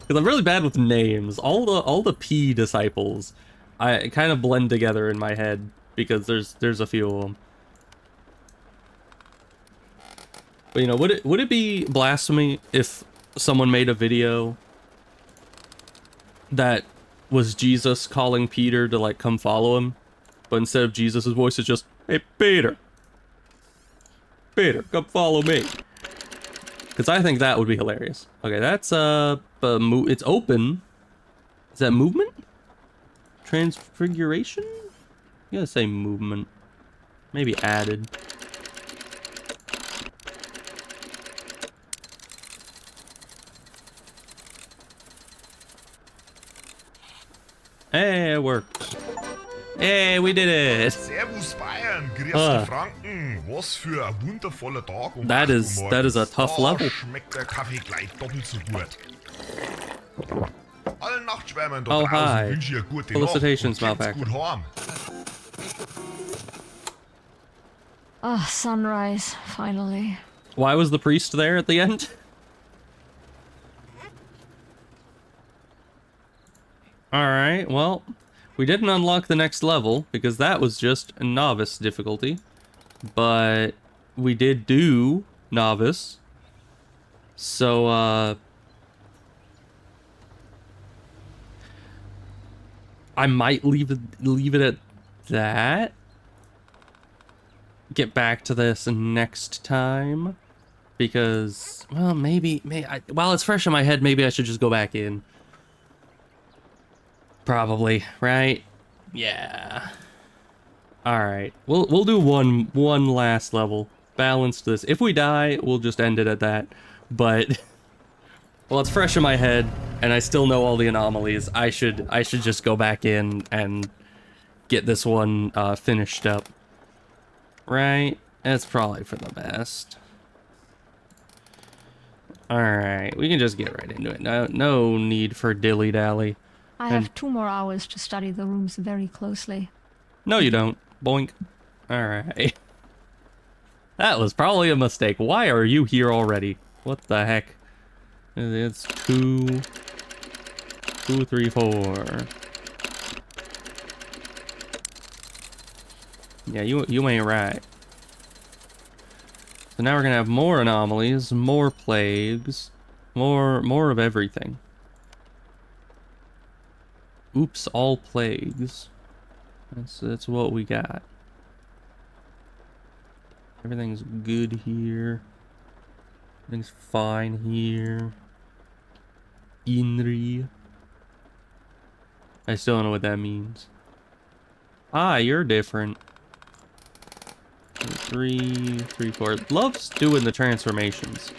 Because I'm really bad with names. All the P disciples, I kind of blend together in my head because there's a few of them. But you know, would it be blasphemy if someone made a video that was Jesus calling Peter to like come follow him, but instead of Jesus' voice, it's just, "Hey Peter, Peter, come follow me." Because I think that would be hilarious. Okay, that's it's open. Is that movement? Transfiguration? You gotta say movement. Maybe added. Hey, it worked. Hey, we did it. Servus Bayern, grüß die Franken. Was für ein wundervoller Tag um That 8 Uhr is morgens. a tough Da level. schmeckt der Kaffee gleich doppelt so gut. Allen Nachtschwärmern da Oh, draußen hi. wünsche ich eine gute Felicitations, Nacht und gebt's Malfactor. gut heim. Ah, sunrise, finally. Why was the priest there at the end? Alright, well, we didn't unlock the next level because that was just a novice difficulty. But we did do novice. So, I might leave it at that. Get back to this next time. Because, well, while it's fresh in my head, maybe I should just go back in. Probably, right? Yeah. Alright. We'll do one last level. Balance this. If we die, we'll just end it at that. But well, it's fresh in my head, and I still know all the anomalies. I should just go back in and get this one finished up. Right? That's probably for the best. Alright, we can just get right into it. No need for dilly-dally. I have 2 more hours to study the rooms very closely. No, you don't. Boink. Alright. That was probably a mistake. Why are you here already? What the heck? It's 2, 3, 4. Yeah, you ain't right. So now we're gonna have more anomalies, more plagues, more of everything. Oops, all plagues. That's what we got. Everything's good here. Everything's fine here. Inri. I still don't know what that means. Ah, you're different. 3, 3, 4. Loves doing the transformations.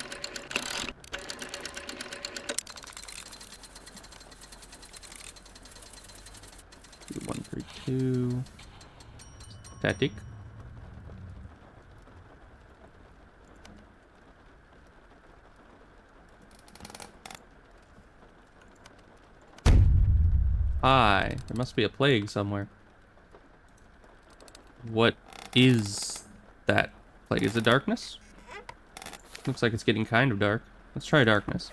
One, 3, 2. Static. Hi, there must be a plague somewhere. What is that plague? Is it darkness? Looks like it's getting kind of dark. Let's try darkness.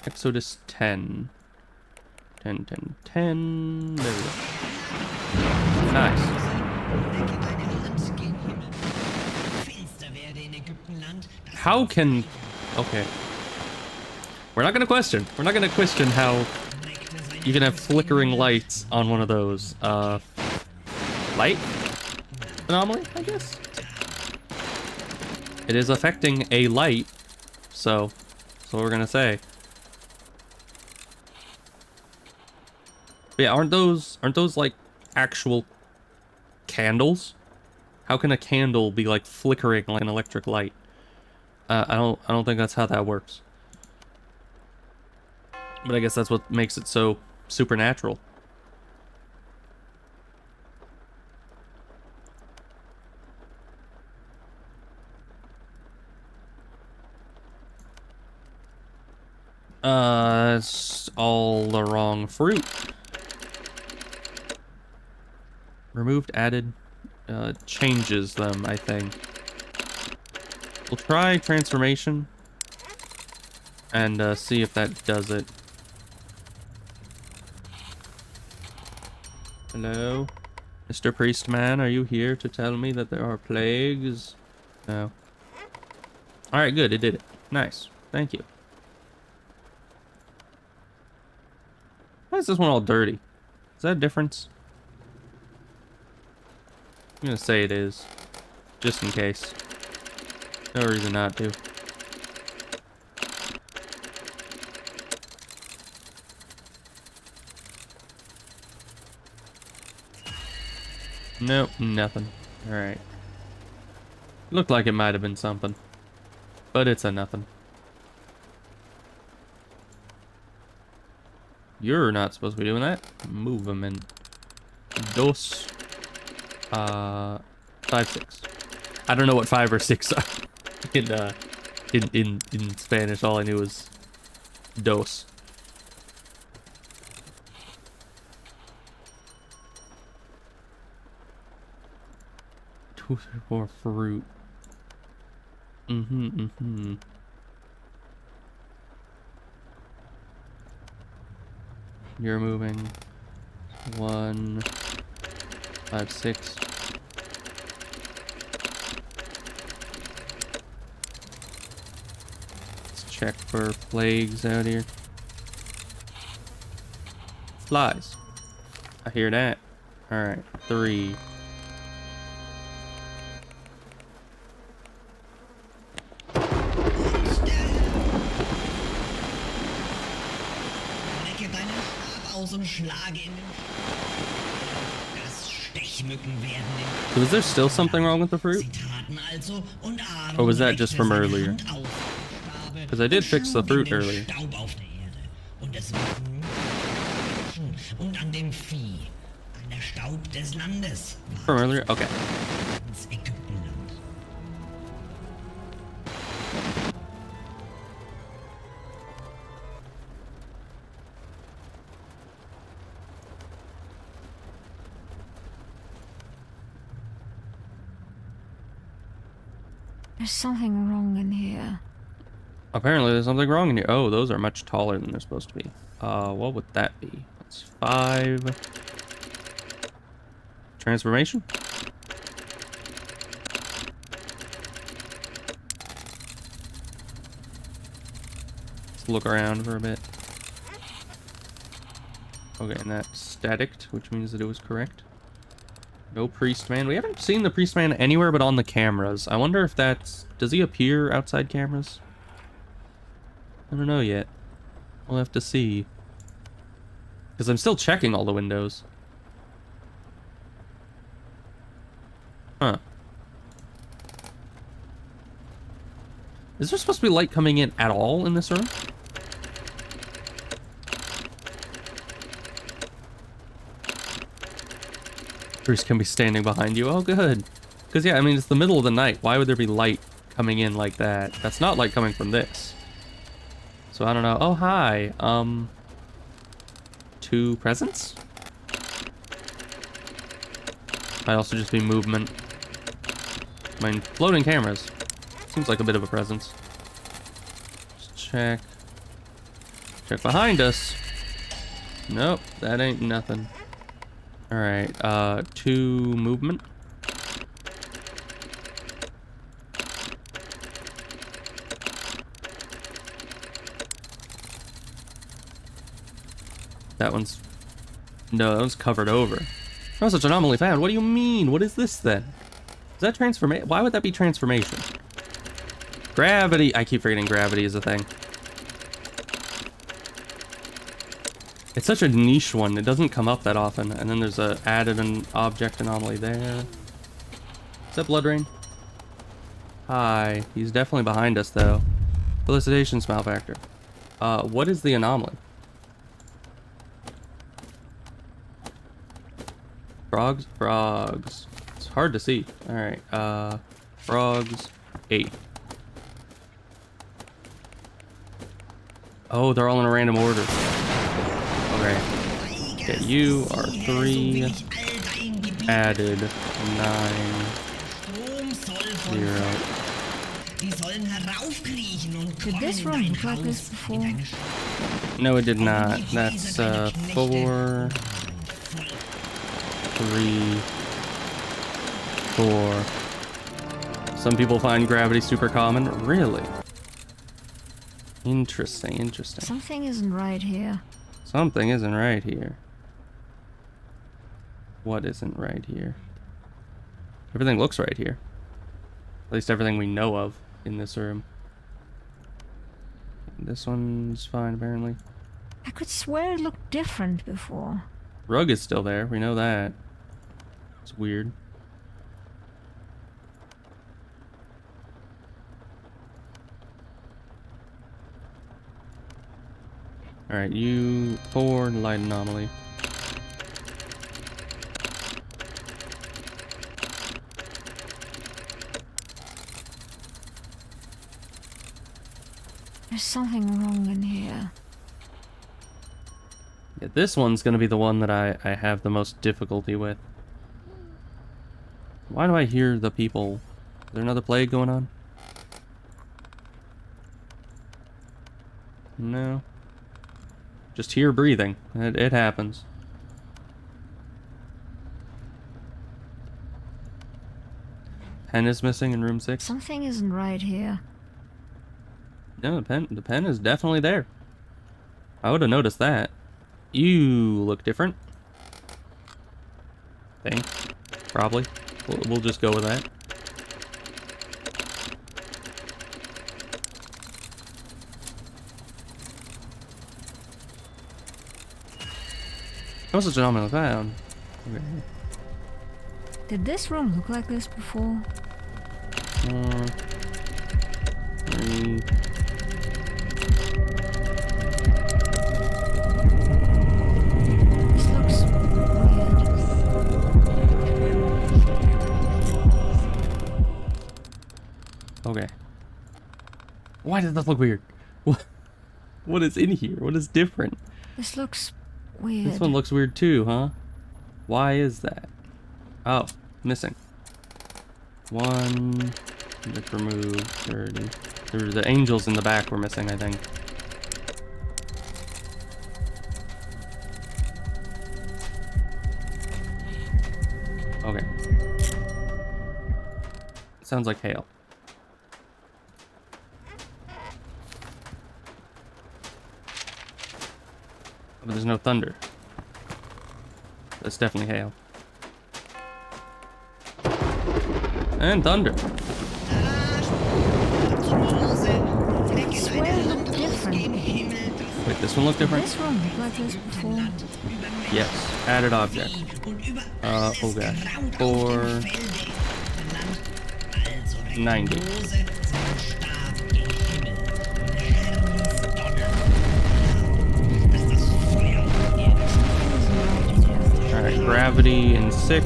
Exodus 10. 10, 10, 10. There we go. Nice. How can... Okay. We're not gonna question. We're not gonna question how you can have flickering lights on one of those. Light anomaly, I guess? It is affecting a light, so that's what we're gonna say. But yeah, aren't those like actual candles? How can a candle be like flickering like an electric light? I don't think that's how that works. But I guess that's what makes it so supernatural. It's all the wrong fruit. Removed, added, changes them, I think. We'll try transformation and see if that does it. Hello? Mr. Priestman, are you here to tell me that there are plagues? No. Alright, good, it did it. Nice. Thank you. Why is this one all dirty? Is that a difference? I'm gonna say it is. Just in case. No reason not to. Nope, nothing. Alright. Looked like it might have been something. But it's a nothing. You're not supposed to be doing that. Move them in. Dos. 5, 6. I don't know what 5 or 6 are in Spanish. All I knew was dos. Two, 3, 4 fruit. You're moving 1, 5, 6. Let's check for plagues out here. Flies. I hear that. Alright, 3. Und schlage in den das Stechmücken werden So is there still something wrong with the fruit? Or was that just from earlier? Because I did fix the fruit earlier. From earlier? Okay. There's something wrong in here. Apparently there's something wrong in here. Oh, those are much taller than they're supposed to be. What would that be? That's 5. Transformation? Let's look around for a bit. Okay, and that's static, which means that it was correct. No Priestman. We haven't seen the Priestman anywhere but on the cameras. I wonder if that's... Does he appear outside cameras? I don't know yet. We'll have to see. Because I'm still checking all the windows. Huh. Is there supposed to be light coming in at all in this room? Bruce can be standing behind you. Oh, good. Because, yeah, I mean, it's the middle of the night. Why would there be light coming in like that? That's not light coming from this. So, I don't know. Oh, hi. 2 presents? Might also just be movement. I mean, floating cameras. Seems like a bit of a presence. Just check. Check behind us. Nope, that ain't nothing. Alright, 2 movement. That one's... No, that one's covered over. No such anomaly found. What do you mean? What is this then? Is that transformation? Why would that be transformation? Gravity. I keep forgetting gravity is a thing. It's such a niche one. It doesn't come up that often. And then there's a added an object anomaly there. Is that blood rain? Hi. He's definitely behind us though. Felicitations, smile factor. What is the anomaly? Frogs? Frogs. It's hard to see. Alright, frogs. 8. Oh, they're all in a random order. Okay. Okay, you are 3. Added 9. 0. Did this room look like this before? No, it did not. That's 4. 3, 4. Some people find gravity super common. Really? Interesting, interesting. Something isn't right here. Something isn't right here. What isn't right here? Everything looks right here. At least everything we know of in this room. This one's fine, apparently. I could swear it looked different before. Rug is still there. We know that. It's weird. Alright, you 4 light anomaly. There's something wrong in here. Yeah, this one's gonna be the one that I have the most difficulty with. Why do I hear the people? Is there another plague going on? No. Just hear breathing. It happens. Pen is missing in room 6. Something isn't right here. No, the pen is definitely there. I would have noticed that. You look different. Think. Probably. We'll just go with that. That was such an anomaly found. Okay. Did this room look like this before? 3. This looks weird. Okay. Why does that look weird? What is in here? What is different? This looks weird. This one looks weird too, huh? Why is that? Oh, missing. 1. Let's remove 30. The angels in the back were missing, I think. Okay. Sounds like hail. But there's no thunder. That's definitely hail. And thunder. I swear it looked different different. Wait, this one look different? This room looked like this before. Yes. Added object. Oh gosh. 490. Alright, gravity in 6.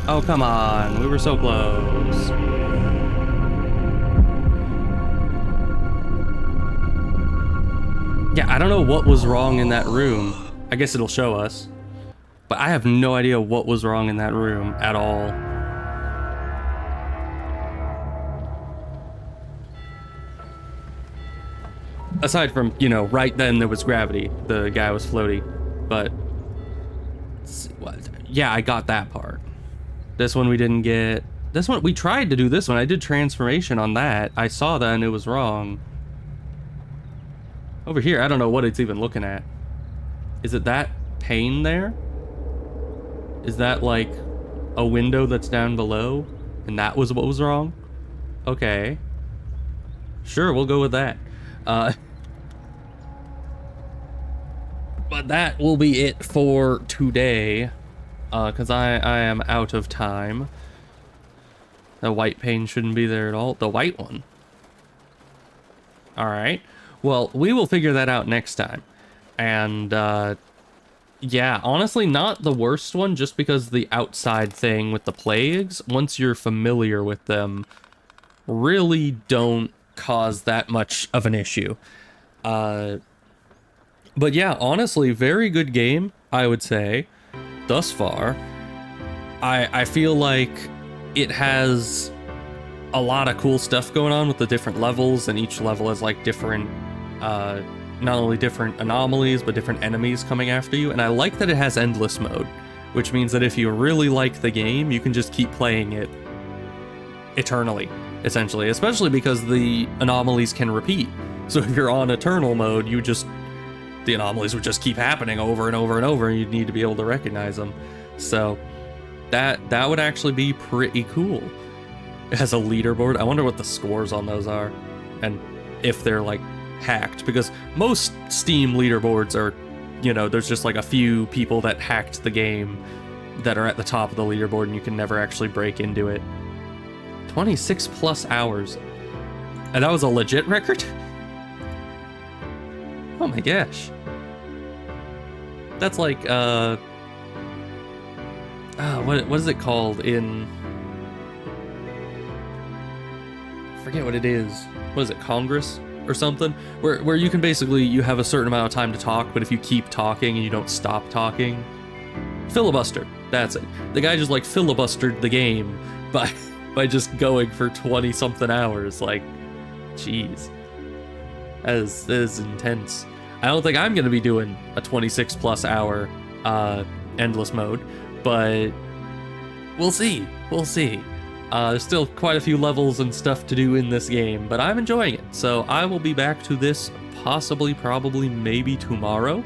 Oh, come on. We were so close. Yeah, I don't know what was wrong in that room. I guess it'll show us. But I have no idea what was wrong in that room at all. Aside from, you know, right then there was gravity. The guy was floaty. But, yeah, I got that part. This one we didn't get. This one, we tried to do this one. I did transformation on that. I saw that and it was wrong. Over here, I don't know what it's even looking at. Is it that pane there? Is that like a window that's down below? And that was what was wrong? Okay. Sure, we'll go with that. But that will be it for today. Because I am out of time. The white pane shouldn't be there at all. The white one. Alright. Well, we will figure that out next time. And, yeah, honestly, not the worst one, just because the outside thing with the plagues, once you're familiar with them, really don't cause that much of an issue. But yeah, honestly, very good game, I would say, thus far. I feel like it has a lot of cool stuff going on with the different levels, and each level has like different, not only different anomalies, but different enemies coming after you. And I like that it has endless mode, which means that if you really like the game, you can just keep playing it eternally, essentially, especially because the anomalies can repeat. So if you're on eternal mode, the anomalies would just keep happening over and over and over, and you'd need to be able to recognize them. So that would actually be pretty cool. It has a leaderboard. I wonder what the scores on those are, and if they're like hacked, because most Steam leaderboards are, you know, there's just like a few people that hacked the game that are at the top of the leaderboard, and you can never actually break into it. 26 plus hours. And that was a legit record? Oh my gosh. That's like, what is it called in... I forget what it is. What is it, Congress or something? Where you can basically, you have a certain amount of time to talk, but if you keep talking and you don't stop talking... Filibuster, that's it. The guy just like filibustered the game by just going for 20-something hours. Like, jeez. That is intense. I don't think I'm going to be doing a 26 plus hour endless mode, but we'll see. We'll see. There's still quite a few levels and stuff to do in this game, but I'm enjoying it. So I will be back to this possibly, probably, maybe tomorrow.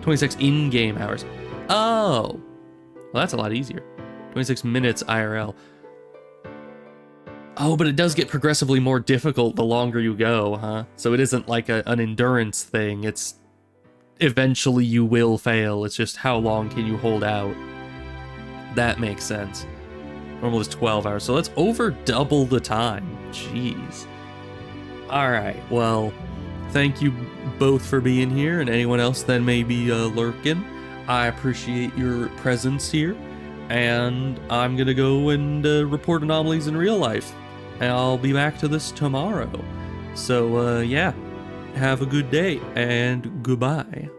26 in-game hours. Oh! Well, that's a lot easier. 26 minutes IRL. Oh, but it does get progressively more difficult the longer you go, huh? So it isn't like an endurance thing. It's eventually you will fail. It's just how long can you hold out. That makes sense. Normal is 12 hours, so that's over double the time. Jeez. Alright, well, thank you both for being here, and anyone else that may be lurking. I appreciate your presence here, and I'm gonna go and report anomalies in real life. And I'll be back to this tomorrow. So, yeah, have a good day, and goodbye.